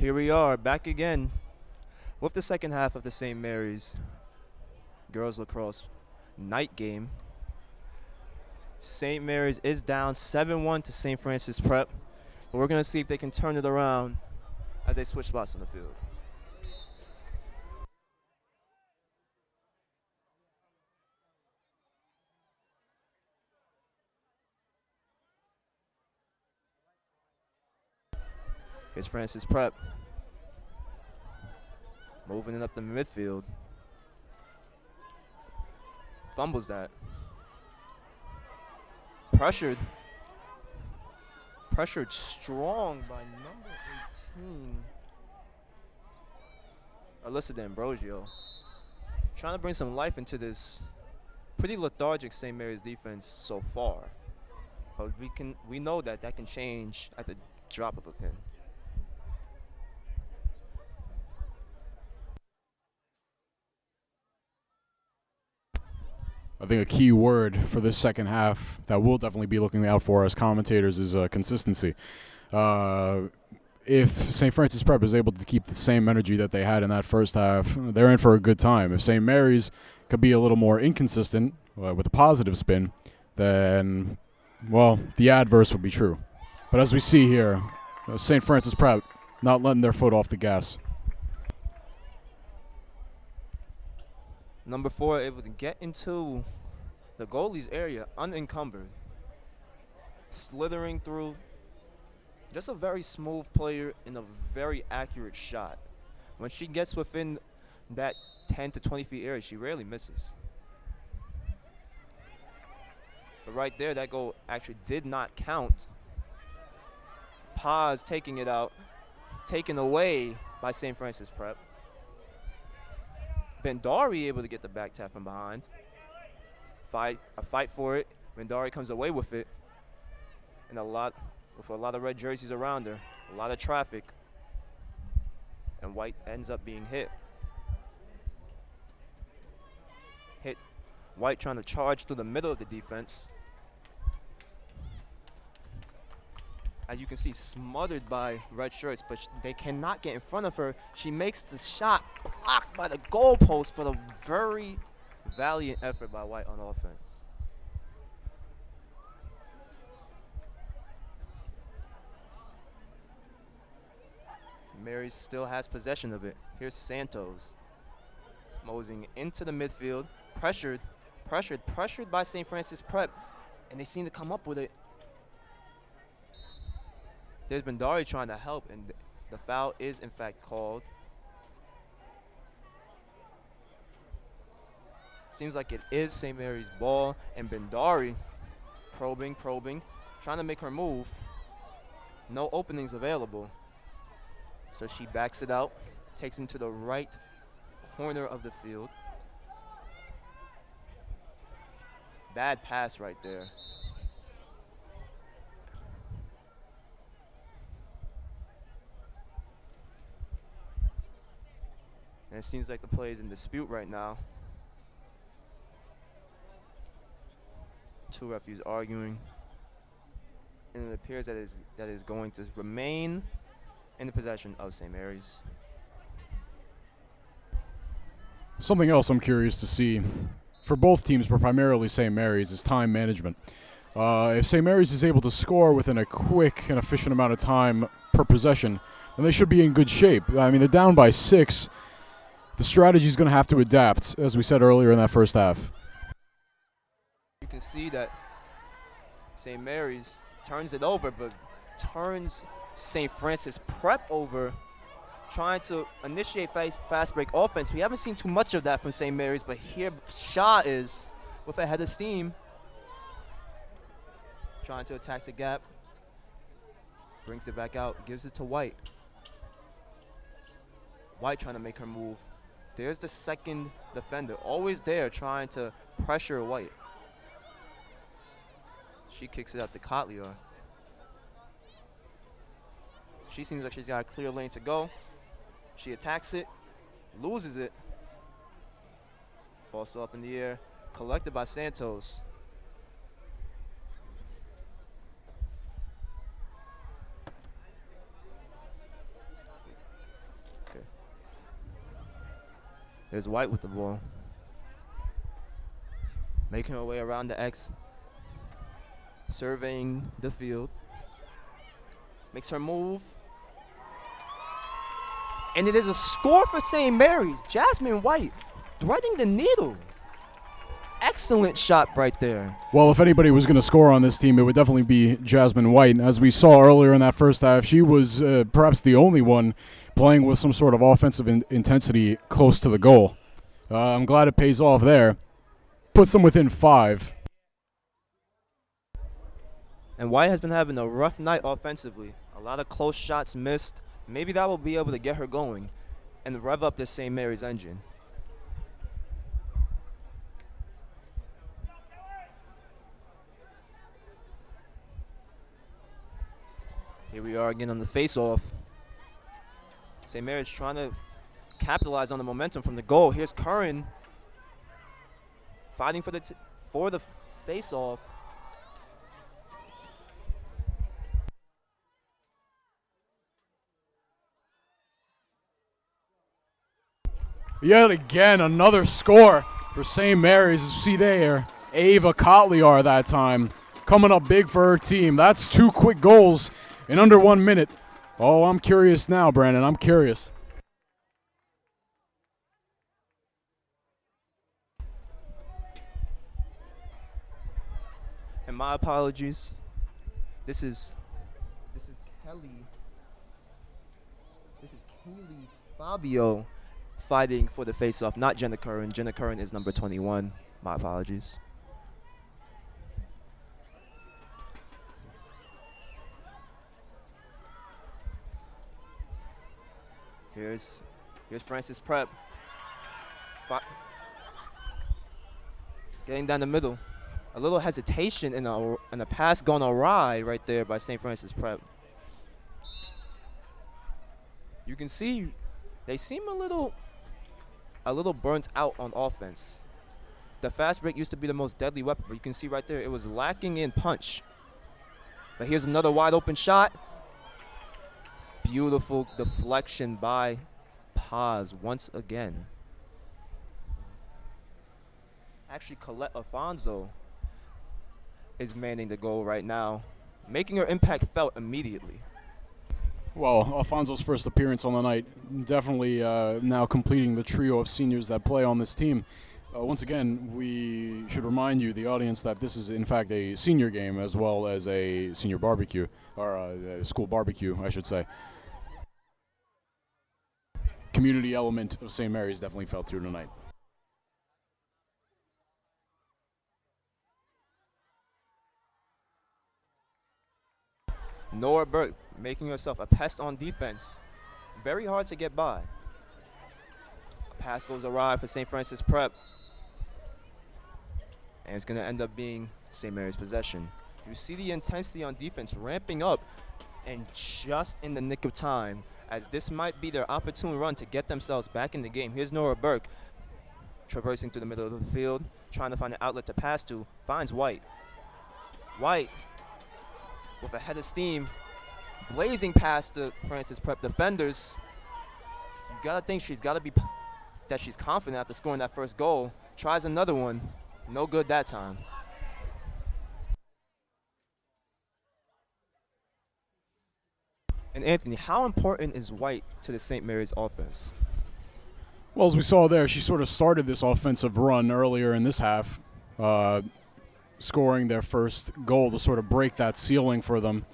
Speaker 5: Here we are, back again with the second half of the St. Mary's girls lacrosse night game. St. Mary's is down 7-1 to St. Francis Prep, but we're going to see if they can turn it around as they switch spots on the field. Here's Francis Prep moving it up the midfield. Fumbles that. Pressured strong by number 18, Alyssa D'Ambrosio. Trying to bring some life into this pretty lethargic St. Mary's defense so far. But we know that can change at the drop of a pin.
Speaker 4: I think a key word for this second half that we'll definitely be looking out for as commentators is consistency. If St. Francis Prep is able to keep the same energy that they had in that first half, they're in for a good time. If St. Mary's could be a little more inconsistent with a positive spin, then, well, the adverse would be true. But as we see here, St. Francis Prep not letting their foot off the gas.
Speaker 5: Number 4 able to get into the goalie's area unencumbered, slithering through. Just a very smooth player in a very accurate shot. When she gets within that 10 to 20 feet area, she rarely misses. But right there, that goal actually did not count. Paz taking it out, taken away by St. Francis Prep. Bendari able to get the back tap from behind. A fight for it. Bendari comes away with it. And with a lot of red jerseys around her, a lot of traffic. And White ends up being hit. White trying to charge through the middle of the defense. As you can see, smothered by red shirts, but they cannot get in front of her. She makes the shot, blocked by the goalpost, but a very valiant effort by White on offense. Mary still has possession of it. Here's Santos moseying into the midfield, pressured by St. Francis Prep, and they seem to come up with it. There's Bendari trying to help, and the foul is in fact called. Seems like it is St. Mary's ball, and Bendari probing, trying to make her move. No openings available. So she backs it out, takes into the right corner of the field. Bad pass right there. And it seems like the play is in dispute right now. Two referees arguing. And it appears that is going to remain in the possession of St. Mary's.
Speaker 4: Something else I'm curious to see for both teams, but primarily St. Mary's, is time management. If St. Mary's is able to score within a quick and efficient amount of time per possession, then they should be in good shape. I mean, they're down by 6. The strategy is going to have to adapt, as we said earlier in that first half.
Speaker 5: You can see that St. Mary's turns it over, but turns St. Francis Prep over, trying to initiate fast break offense. We haven't seen too much of that from St. Mary's, but here Shaw is with a head of steam, trying to attack the gap. Brings it back out, gives it to White. White trying to make her move. There's the second defender, always there trying to pressure White. She kicks it out to Kotliar. She seems like she's got a clear lane to go. She attacks it, loses it. Ball still up in the air, collected by Santos. There's White with the ball. Making her way around the X. Surveying the field. Makes her move. And it is a score for St. Mary's. Jasmine White threading the needle. Excellent shot right there.
Speaker 4: Well, if anybody was going to score on this team, it would definitely be Jasmine White. As we saw earlier in that first half, she was perhaps the only one playing with some sort of offensive intensity close to the goal. I'm glad it pays off there. Puts them within 5.
Speaker 5: And White has been having a rough night offensively. A lot of close shots missed. Maybe that will be able to get her going and rev up this St. Mary's engine. Here we are again on the face-off. St. Mary's trying to capitalize on the momentum from the goal. Here's Curran fighting for the face-off.
Speaker 4: Yet again, another score for St. Mary's. As you see there, Ava Kotliar that time coming up big for her team. That's 2 quick goals in under 1 minute. Oh, I'm curious now, Brandon. I'm curious.
Speaker 5: And my apologies. This is Kelly. This is Kaylee Fabio fighting for the face-off, not Jenna Curran. Jenna Curran is number 21. My apologies. Here's Francis Prep. Getting down the middle. A little hesitation in a pass gone awry right there by St. Francis Prep. You can see they seem a little burnt out on offense. The fast break used to be the most deadly weapon, but you can see right there it was lacking in punch. But here's another wide open shot. Beautiful deflection by Paz once again. Actually, Colette Alfonso is manning the goal right now, making her impact felt immediately.
Speaker 4: Well, Alfonso's first appearance on the night, definitely now completing the trio of seniors that play on this team. Once again, we should remind you, the audience, that this is in fact a senior game as well as a senior barbecue, or a school barbecue, I should say. Community element of St. Mary's definitely felt through tonight.
Speaker 5: Nora Burke making herself a pest on defense. Very hard to get by. A pass goes awry for St. Francis Prep. And it's going to end up being St. Mary's possession. You see the intensity on defense ramping up, and just in the nick of time, as this might be their opportune run to get themselves back in the game. Here's Nora Burke traversing through the middle of the field, trying to find an outlet to pass to, finds White. White, with a head of steam, blazing past the Francis Prep defenders. You gotta think she's confident after scoring that first goal. Tries another one, no good that time. And Anthony, how important is White to the St. Mary's offense?
Speaker 4: Well, as we saw there, she sort of started this offensive run earlier in this half, scoring their first goal to sort of break that ceiling for them,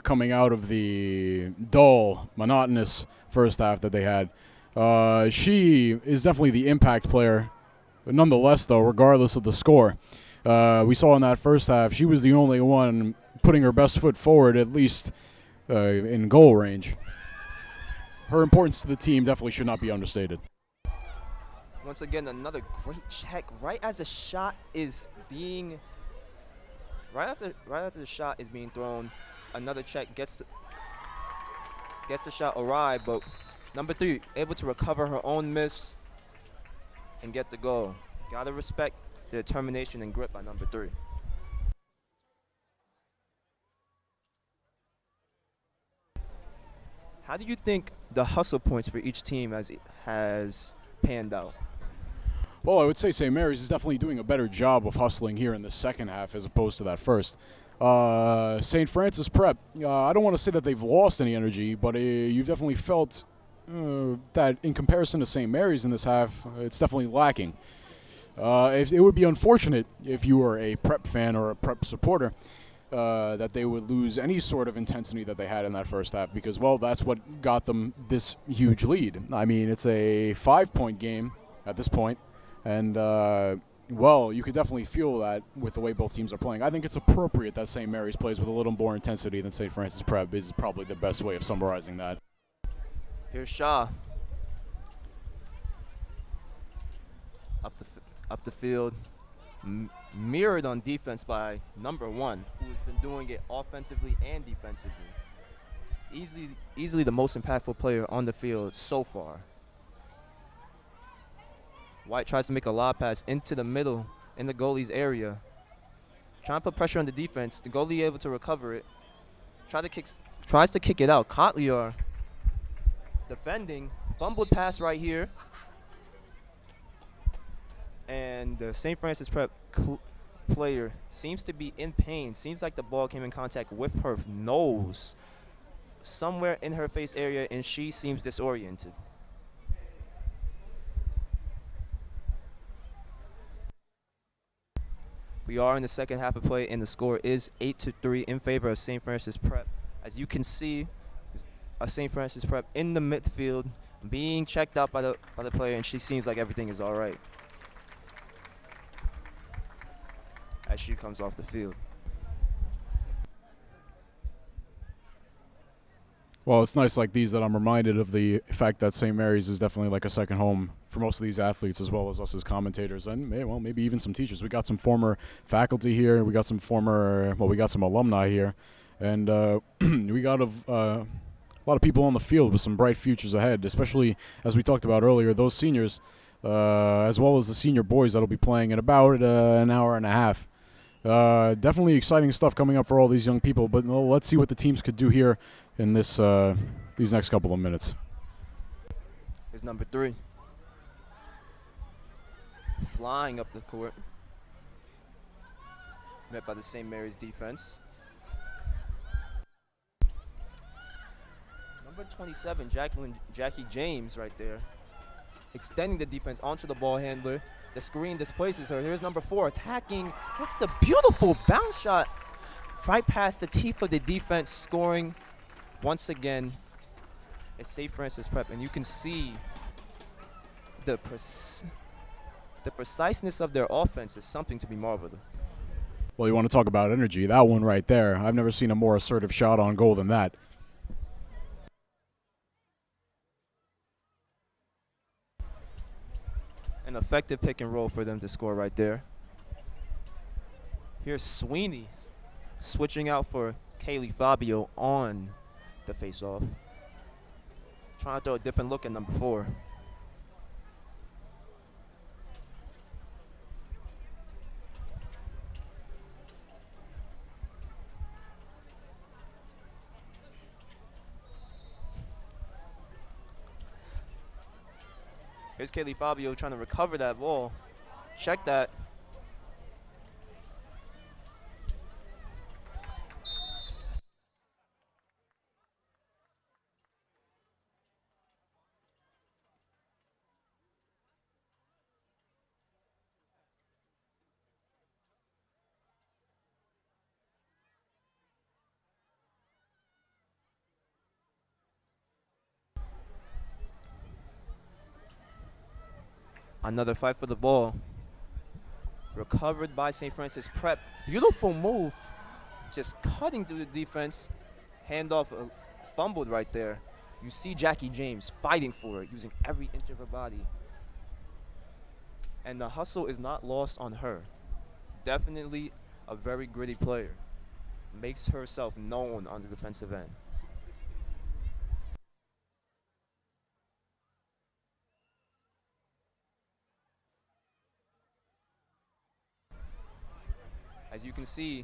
Speaker 4: coming out of the dull, monotonous first half that they had. She is definitely the impact player, but nonetheless, though, regardless of the score. We saw in that first half, she was the only one putting her best foot forward, at least in goal range. Her importance to the team definitely should not be understated.
Speaker 5: Once again, another great check right as the shot is being right after the shot is being thrown. Another check gets the shot awry, but number 3 able to recover her own miss and get the goal. Gotta respect the determination and grit by number 3. How do you think the hustle points for each team has panned out?
Speaker 4: Well, I would say St. Mary's is definitely doing a better job of hustling here in the second half as opposed to that first. St. Francis Prep, I don't want to say that they've lost any energy, but you've definitely felt that in comparison to St. Mary's in this half, it's definitely lacking. It would be unfortunate if you were a Prep fan or a Prep supporter that they would lose any sort of intensity that they had in that first half because, well, that's what got them this huge lead. I mean, it's a 5-point game at this point, and, well, you could definitely feel that with the way both teams are playing. I think it's appropriate that St. Mary's plays with a little more intensity than St. Francis Prep is probably the best way of summarizing that.
Speaker 5: Here's Shaw. Up the field. Mirrored on defense by number 1, who has been doing it offensively and defensively. Easily the most impactful player on the field so far. White tries to make a lob pass into the middle in the goalie's area. Trying to put pressure on the defense. The goalie able to recover it. Tries to kick it out. Kotliar defending. Fumbled pass right here. And the St. Francis Prep player seems to be in pain. Seems like the ball came in contact with her nose somewhere in her face area, and she seems disoriented. We are in the second half of play, and the score is 8-3 in favor of St. Francis Prep. As you can see, a St. Francis Prep in the midfield being checked out by the player, and she seems like everything is all right as she comes off the field.
Speaker 4: Well, it's nights like these that I'm reminded of the fact that St. Mary's is definitely like a second home for most of these athletes, as well as us as commentators, and maybe even some teachers. We got some former faculty here. We got some alumni here, and we got a lot of people on the field with some bright futures ahead, especially as we talked about earlier, those seniors, as well as the senior boys that'll be playing in about an hour and a half. Definitely exciting stuff coming up for all these young people, but let's see what the teams could do here in these next couple of minutes.
Speaker 5: Here's number 3. Flying up the court. Met by the St. Mary's defense. Number 27, Jackie James right there. Extending the defense onto the ball handler. The screen displaces her. Here's number 4 attacking. Gets the beautiful bounce shot right past the teeth of the defense, scoring once again. It's St. Francis Prep, and you can see the preciseness of their offense is something to be marveled at.
Speaker 4: Well, you want to talk about energy. That one right there. I've never seen a more assertive shot on goal than that.
Speaker 5: An effective pick and roll for them to score right there. Here's Sweeney switching out for Kaylee Fabio on the face-off. Trying to throw a different look at number 4. Here's Kaylee Fabio trying to recover that ball. Check that. Another fight for the ball. Recovered by St. Francis Prep. Beautiful move. Just cutting through the defense. Handoff fumbled right there. You see Jackie James fighting for it, using every inch of her body. And the hustle is not lost on her. Definitely a very gritty player. Makes herself known on the defensive end. As you can see,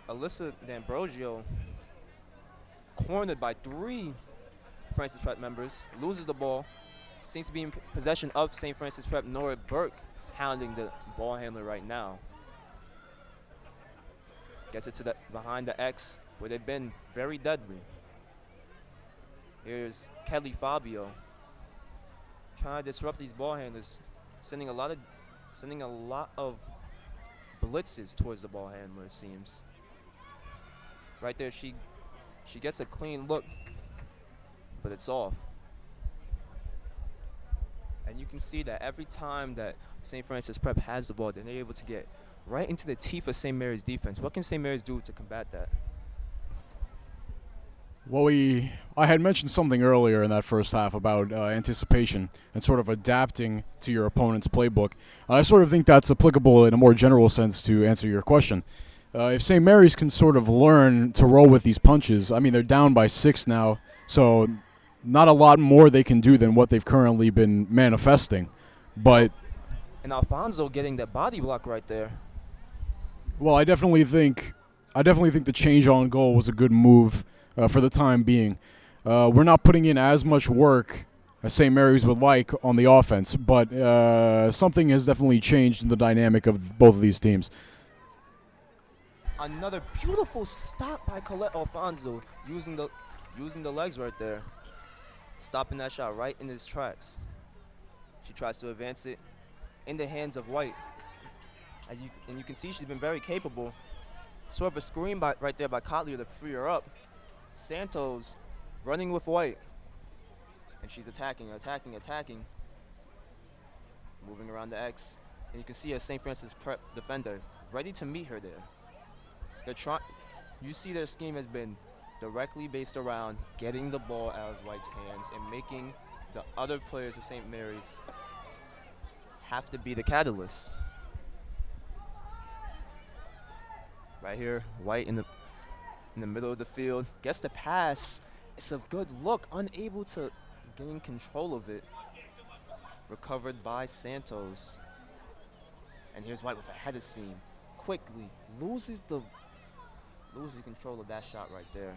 Speaker 5: Alyssa D'Ambrosio, cornered by 3 Francis Prep members, loses the ball, seems to be in possession of St. Francis Prep. Nora Burke hounding the ball handler right now. Gets it to the behind the X, where they've been very deadly. Here's Kelly Fabio trying to disrupt these ball handlers, sending a lot of blitzes towards the ball handler, it seems. Right there, she gets a clean look, but it's off. And you can see that every time that St. Francis Prep has the ball, then they're able to get right into the teeth of St. Mary's defense. What can St. Mary's do to combat that?
Speaker 4: Well, I had mentioned something earlier in that first half about anticipation and sort of adapting to your opponent's playbook. I sort of think that's applicable in a more general sense to answer your question. If St. Mary's can sort of learn to roll with these punches, I mean, they're down by 6 now, so not a lot more they can do than what they've currently been manifesting. But
Speaker 5: And Alfonso getting that body block right there.
Speaker 4: well, I definitely think the change on goal was a good move for the time being. We're not putting in as much work as St. Mary's would like on the offense, but something has definitely changed in the dynamic of both of these teams.
Speaker 5: Another beautiful stop by Colette Alfonso, using the legs right there, stopping that shot right in his tracks. She tries to advance it in the hands of White. And you can see she's been very capable. Sort of a screen right there by Kotlier to free her up. Santos running with White. And she's attacking. Moving around the X. And you can see a St. Francis Prep defender ready to meet her there. You see their scheme has been directly based around getting the ball out of White's hands and making the other players of St. Mary's have to be the catalyst. Right here, White in the middle of the field, gets the pass. It's a good look, unable to gain control of it. Recovered by Santos. And here's White with a header steam. Quickly loses control of that shot right there.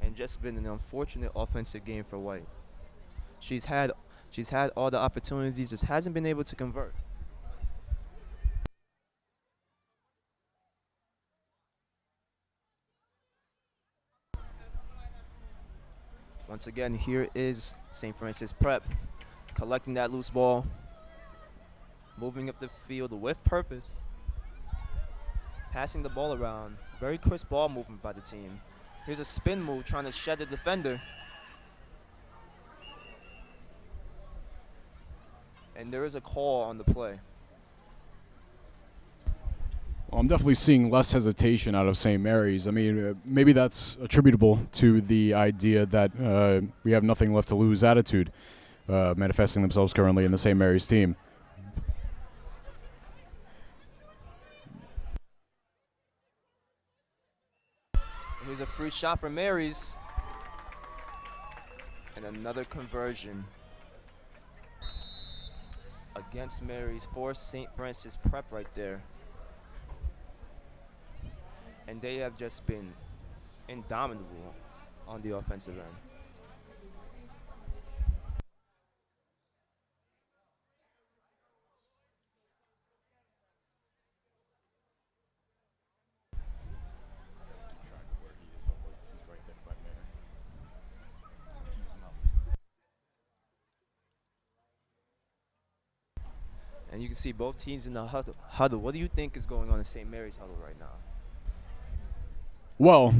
Speaker 5: And just been an unfortunate offensive game for White. She's had all the opportunities, just hasn't been able to convert. Once again, here is St. Francis Prep collecting that loose ball, moving up the field with purpose, passing the ball around. Very crisp ball movement by the team. Here's a spin move trying to shed the defender. And there is a call on the play.
Speaker 4: Well, I'm definitely seeing less hesitation out of St. Mary's. I mean, maybe that's attributable to the idea that we have nothing left to lose attitude manifesting themselves currently in the St. Mary's team.
Speaker 5: Here's a free shot for Mary's. And another conversion against Mary's for St. Francis Prep right there. And they have just been indomitable on the offensive end. And you can see both teams in the huddle. What do you think is going on in St. Mary's huddle right now?
Speaker 4: Well,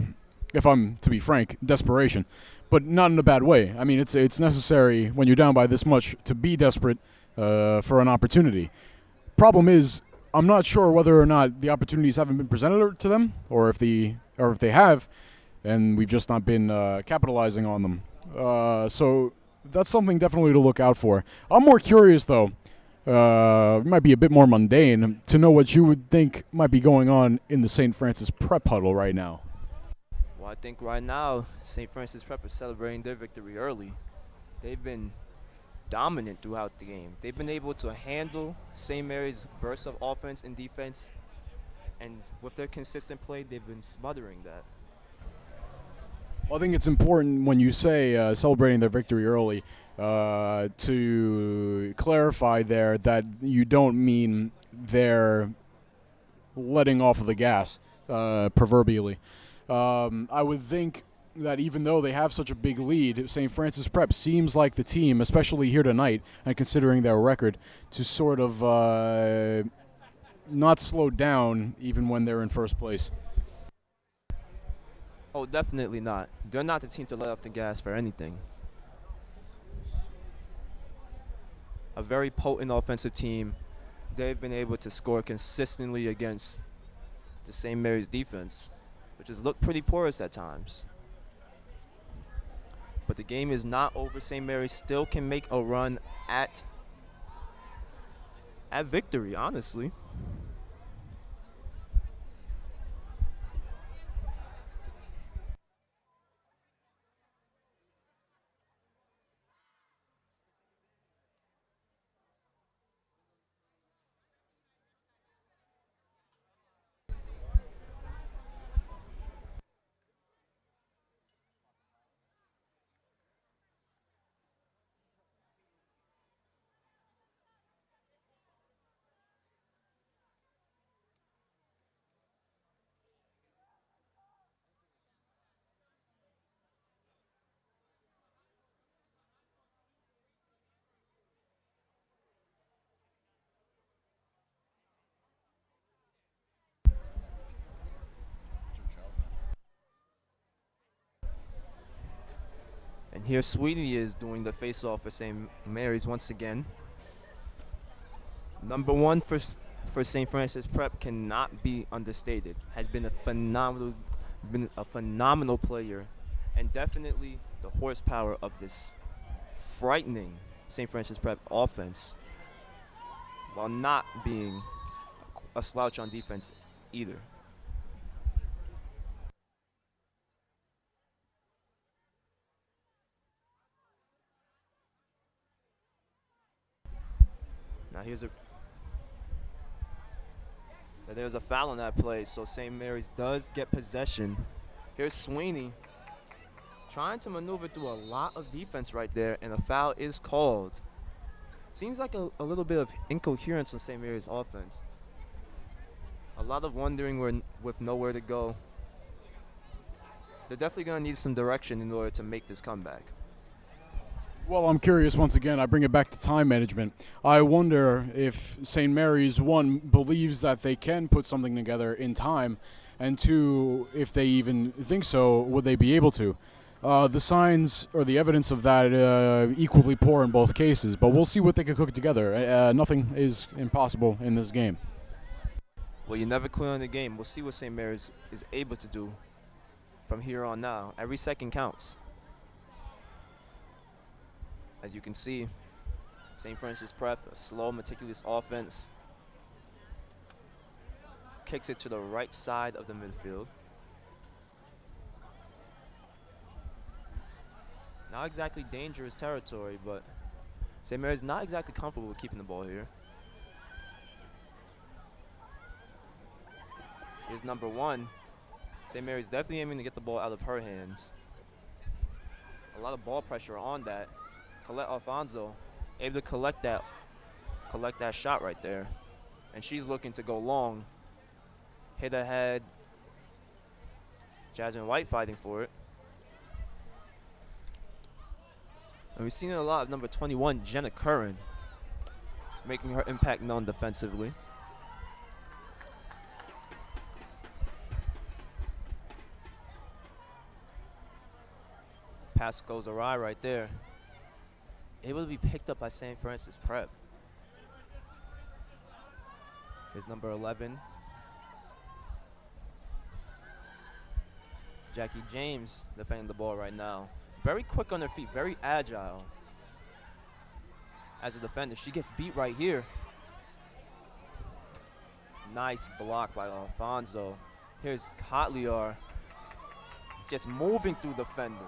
Speaker 4: if I'm to be frank, desperation, but not in a bad way. I mean, it's necessary when you're down by this much to be desperate for an opportunity. Problem is, I'm not sure whether or not the opportunities haven't been presented to them, or if they have, and we've just not been capitalizing on them. So that's something definitely to look out for. I'm more curious, though. It might be a bit more mundane to know what you would think might be going on in the St. Francis Prep huddle right now.
Speaker 5: Well, I think right now St. Francis Prep is celebrating their victory early. They've been dominant throughout the game. They've been able to handle St. Mary's bursts of offense and defense, and with their consistent play, they've been smothering that.
Speaker 4: Well, I think it's important when you say celebrating their victory early to clarify there that you don't mean they're letting off of the gas, proverbially. I would think that even though they have such a big lead, St. Francis Prep seems like the team, especially here tonight, and considering their record, to sort of not slow down even when they're in first place.
Speaker 5: Oh, definitely not. They're not the team to let off the gas for anything. A very potent offensive team. They've been able to score consistently against the St. Mary's defense, which has looked pretty porous at times. But the game is not over. St. Mary's still can make a run at victory, honestly. And here Sweetie is doing the face-off for St. Mary's once again. Number one for St. Francis Prep cannot be understated. Has been a phenomenal player, and definitely the horsepower of this frightening St. Francis Prep offense, while not being a slouch on defense either. Now there's a foul on that play, so St. Mary's does get possession. Here's Sweeney trying to maneuver through a lot of defense right there, and a foul is called. Seems like a little bit of incoherence in St. Mary's offense. A lot of wondering with nowhere to go. They're definitely going to need some direction in order to make this comeback.
Speaker 4: Well, I'm curious once again. I bring it back to time management. I wonder if St. Mary's, one, believes that they can put something together in time, and two, if they even think so, would they be able to? The signs or the evidence of that equally poor in both cases, but we'll see what they can cook together. Nothing is impossible in this game.
Speaker 5: Well, you never quit on the game. We'll see what St. Mary's is able to do from here on now. Every second counts. As you can see, St. Francis Prep, a slow, meticulous offense. Kicks it to the right side of the midfield. Not exactly dangerous territory, but St. Mary's not exactly comfortable with keeping the ball here. Here's number one. St. Mary's definitely aiming to get the ball out of her hands. A lot of ball pressure on that. Colette Alfonso able to collect that shot right there. And she's looking to go long. Hit ahead. Jasmine White fighting for it. And we've seen a lot of number 21, Jenna Curran, making her impact known defensively. Pass goes awry right there. Able to be picked up by St. Francis Prep. Here's number 11. Jackie James defending the ball right now. Very quick on her feet, very agile. As a defender, she gets beat right here. Nice block by Alfonso. Here's Kotliar just moving through defenders.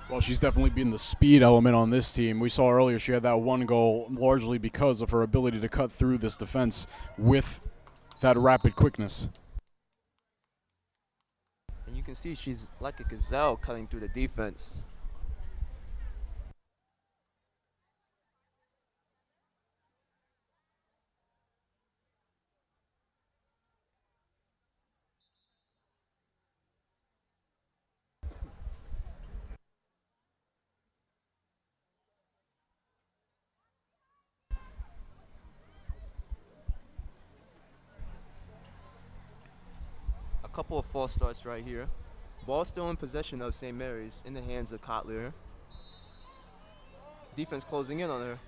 Speaker 4: Well, she's definitely been the speed element on this team. We saw earlier she had that one goal largely because of her ability to cut through this defense with that rapid quickness.
Speaker 5: And you can can see, she's like a gazelle cutting through the defense. A couple of false starts right here. Ball still in possession of St. Mary's in the hands of Kotler. Defense closing in on her.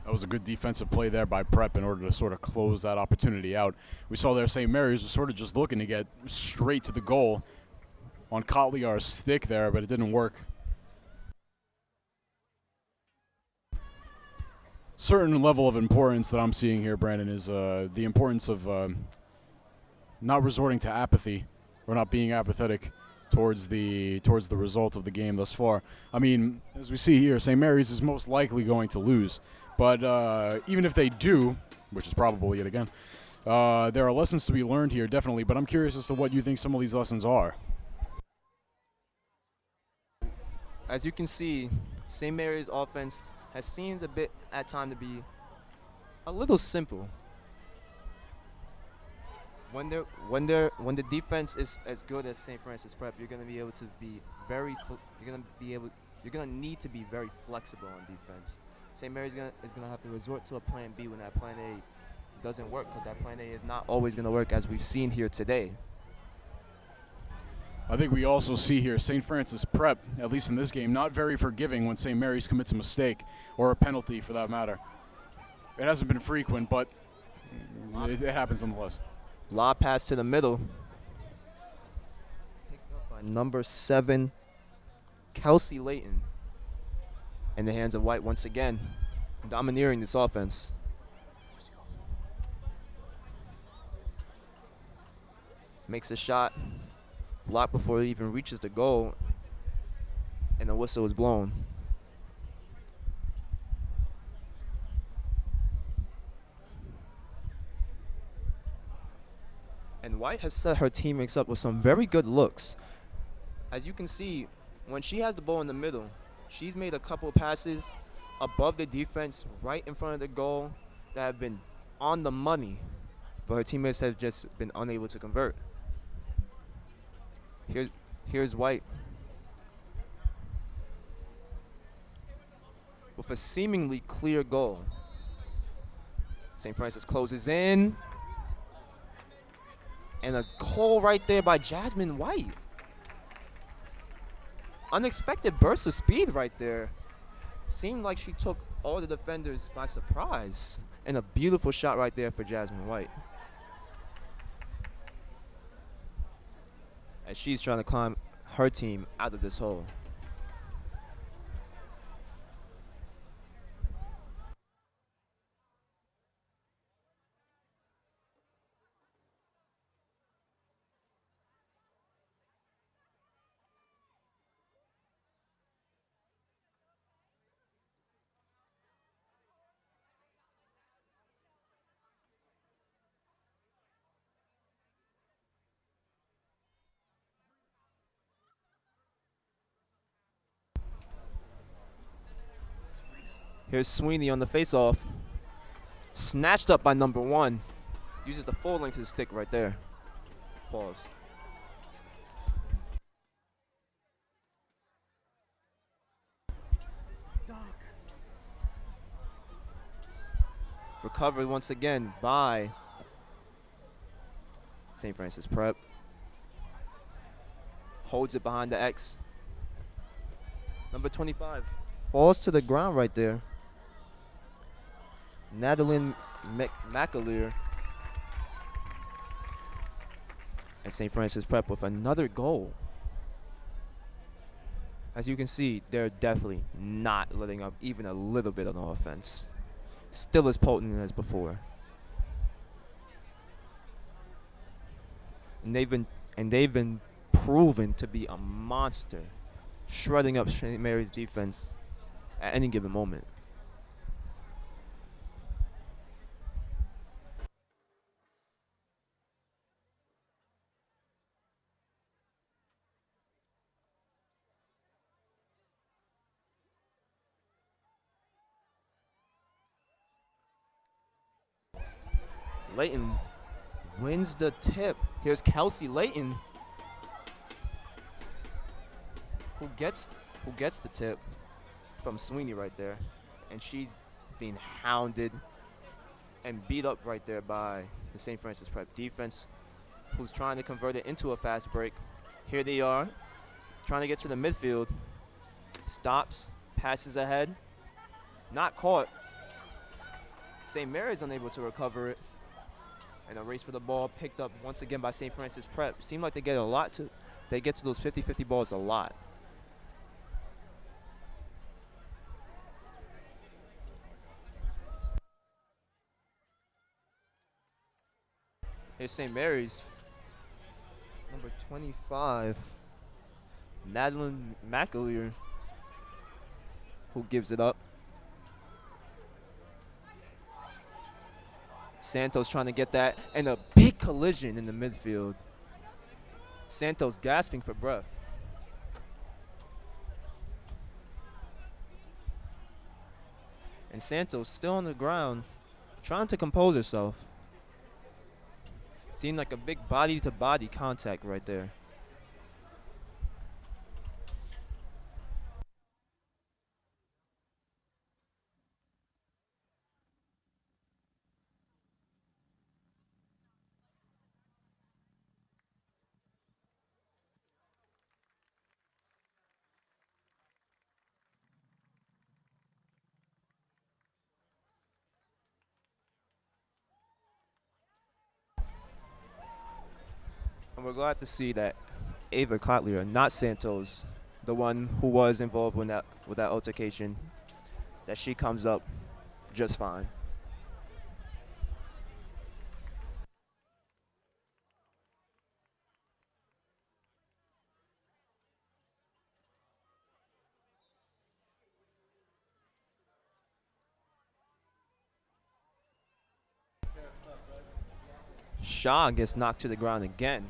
Speaker 4: That was a good defensive play there by Prep in order to sort of close that opportunity out. We saw there St. Mary's was sort of just looking to get straight to the goal on Kotliar's stick there, but it didn't work. Certain level of importance that I'm seeing here, Brandon, is the importance of not resorting to apathy or not being apathetic towards the result of the game thus far. I mean, as we see here, St. Mary's is most likely going to lose. But even if they do, which is probable yet again, there are lessons to be learned here, definitely. But I'm curious as to what you think some of these lessons are.
Speaker 5: As you can see, St. Mary's offense has seemed a bit at time to be a little simple. When the defense is as good as St. Francis Prep, you're gonna be able to be you're gonna need to be very flexible on defense. St. Mary's is gonna have to resort to a plan B when that plan A doesn't work, because that plan A is not always gonna work, as we've seen here today.
Speaker 4: I think we also see here St. Francis Prep, at least in this game, not very forgiving when St. Mary's commits a mistake or a penalty for that matter. It hasn't been frequent, but it happens nonetheless.
Speaker 5: Lob pass to the middle. Picked up by number 7, Kelsey Layton. In the hands of White once again, domineering this offense. Makes a shot, blocked before he even reaches the goal, and the whistle is blown. And White has set her teammates up with some very good looks. As you can see, when she has the ball in the middle, she's made a couple passes above the defense right in front of the goal that have been on the money, but her teammates have just been unable to convert. Here's White with a seemingly clear goal. St. Francis closes in, and a goal right there by Jasmine White. Unexpected burst of speed right there. Seemed like she took all the defenders by surprise. And a beautiful shot right there for Jasmine White, as she's trying to climb her team out of this hole. Here's Sweeney on the face-off. Snatched up by number 1. Uses the full length of the stick right there. Pause. Recovered once again by St. Francis Prep. Holds it behind the X. Number 25 falls to the ground right there. Nadeline McAleer. And St. Francis Prep with another goal. As you can see, they're definitely not letting up even a little bit on offense. Still as potent as before. And they've been proven to be a monster, shredding up St. Mary's defense at any given moment. Layton wins the tip. Here's Kelsey Layton, who gets the tip from Sweeney right there, and she's being hounded and beat up right there by the St. Francis Prep defense, who's trying to convert it into a fast break. Here they are, trying to get to the midfield. Stops, passes ahead, not caught. St. Mary's unable to recover it. And a race for the ball picked up once again by St. Francis Prep. Seemed like they get to those 50-50 balls a lot. Here's St. Mary's. Number 25, Madeline McAleer, who gives it up. Santos trying to get that, and a big collision in the midfield. Santos gasping for breath. And Santos still on the ground, trying to compose herself. Seemed like a big body-to-body contact right there. And we're glad to see that Ava Kotlier, not Santos, the one who was involved with that altercation, that she comes up just fine. Shaw gets knocked to the ground again.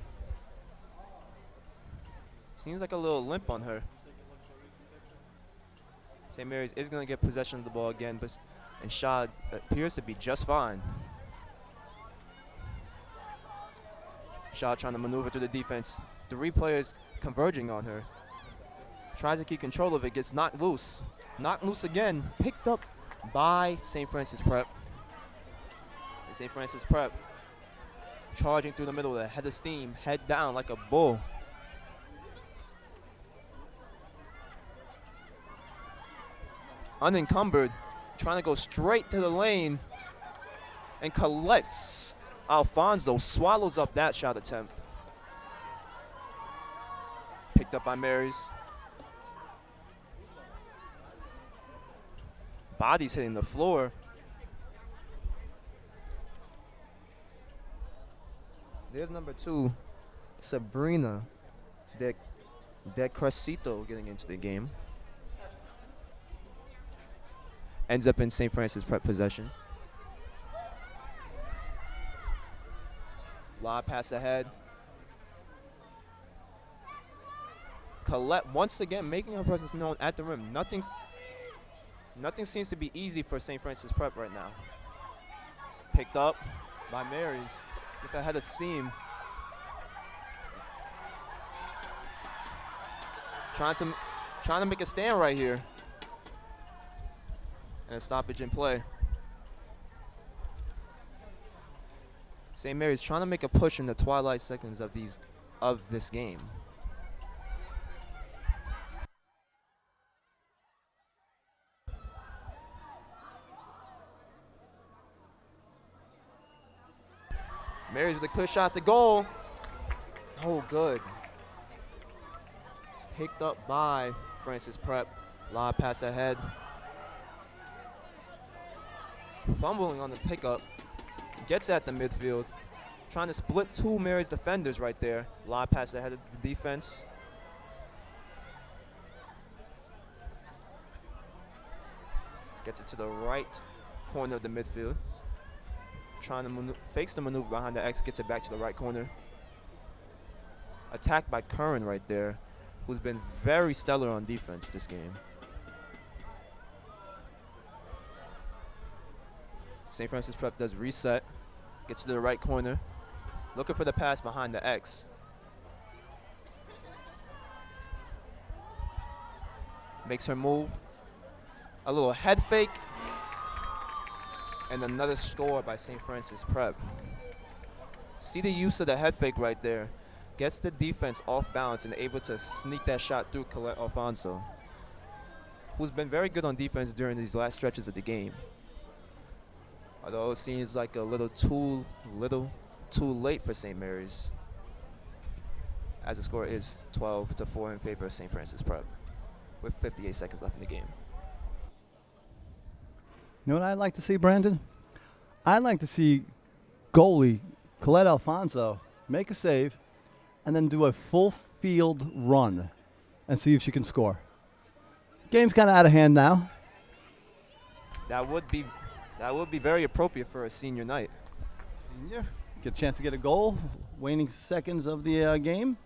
Speaker 5: Seems like a little limp on her. St. Mary's is going to get possession of the ball again, and Shaw appears to be just fine. Shaw trying to maneuver through the defense. 3 players converging on her. Tries to keep control of it, gets knocked loose. Knocked loose again, picked up by St. Francis Prep. And St. Francis Prep charging through the middle with a head of steam, head down like a bull. Unencumbered, trying to go straight to the lane, and collects. Alfonso swallows up that shot attempt. Picked up by Mary's. Body's hitting the floor. There's number 2, Sabrina De Crescito getting into the game. Ends up in St. Francis Prep possession. Lob pass ahead. Colette once again making her presence known at the rim. Nothing seems to be easy for St. Francis Prep right now. Picked up by Mary's with a head of steam. Trying to make a stand right here. And a stoppage in play. St. Mary's trying to make a push in the twilight seconds of this game. Mary's with a clear shot to goal. Oh, good. Picked up by Francis Prep. Lob pass ahead. Fumbling on the pickup. Gets at the midfield. Trying to split 2 Mary's defenders right there. Lob pass ahead of the defense. Gets it to the right corner of the midfield. Trying to fakes the maneuver behind the X, gets it back to the right corner. Attacked by Curran right there, who's been very stellar on defense this game. St. Francis Prep does reset. Gets to the right corner. Looking for the pass behind the X. Makes her move. A little head fake. And another score by St. Francis Prep. See the use of the head fake right there. Gets the defense off balance and able to sneak that shot through Colette Alfonso, who's been very good on defense during these last stretches of the game. Although it seems like a little too late for St. Mary's, as the score is 12-4 in favor of St. Francis Prep, with 58 seconds left in the game.
Speaker 6: You know what I'd like to see, Brandon? I'd like to see goalie Colette Alfonso make a save and then do a full field run and see if she can score. Game's kind of out of hand now.
Speaker 5: That would be very appropriate for a senior night.
Speaker 6: Senior, get a chance to get a goal, waning seconds of the game.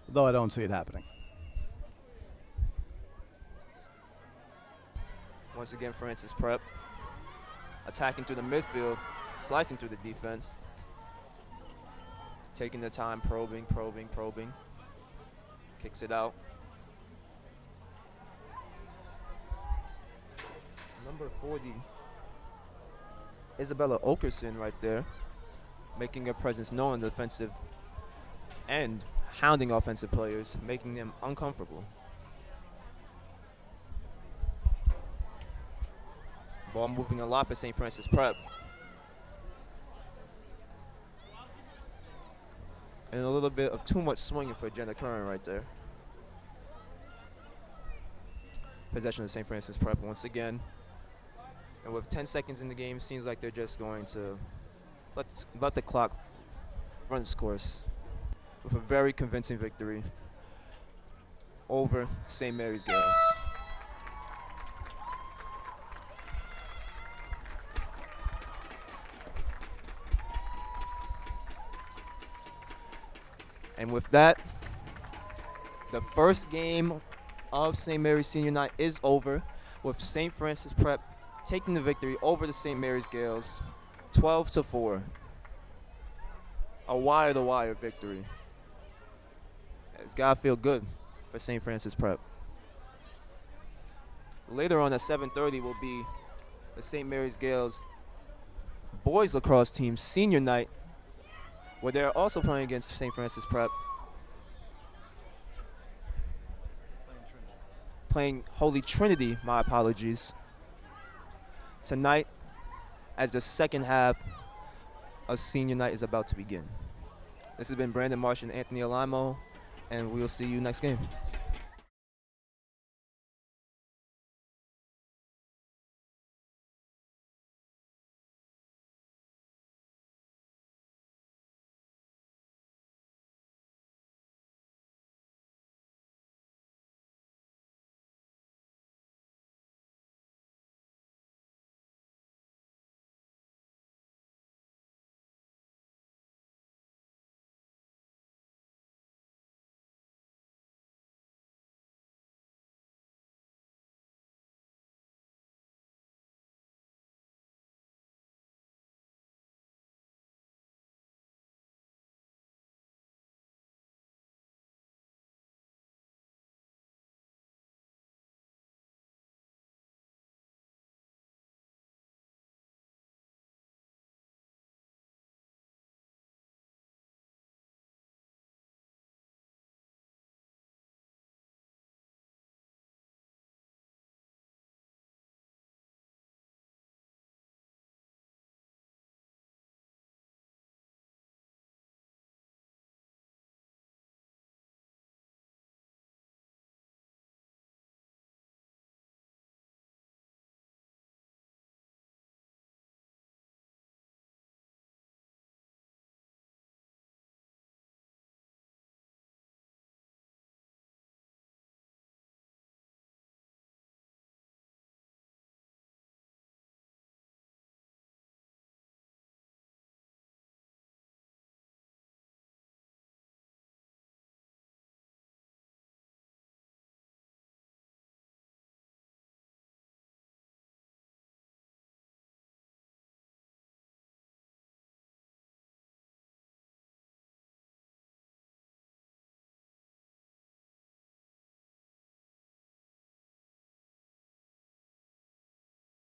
Speaker 6: Though I don't see it happening.
Speaker 5: Once again, Francis Prep attacking through the midfield, slicing through the defense. Taking the time, probing. Kicks it out. Number 40, Isabella Okerson right there, making her presence known in the defensive end, hounding offensive players, making them uncomfortable. Ball moving a lot for St. Francis Prep. And a little bit of too much swinging for Jenna Curran right there. Possession of St. Francis Prep once again. And with 10 seconds in the game, seems like they're just going to let the clock run its course with a very convincing victory over St. Mary's Girls. And with that, the first game of St. Mary's Senior Night is over, with St. Francis Prep taking the victory over the St. Mary's Girls, 12-4. A wire-to-wire victory. It's gotta feel good for St. Francis Prep. Later on at 7:30 will be the St. Mary's Girls boys lacrosse team senior night, where they're also playing against St. Francis Prep. Playing Holy Trinity, my apologies. Tonight, as the second half of senior night is about to begin. This has been Brandon Marsh and Anthony Alamo, and we'll see you next game.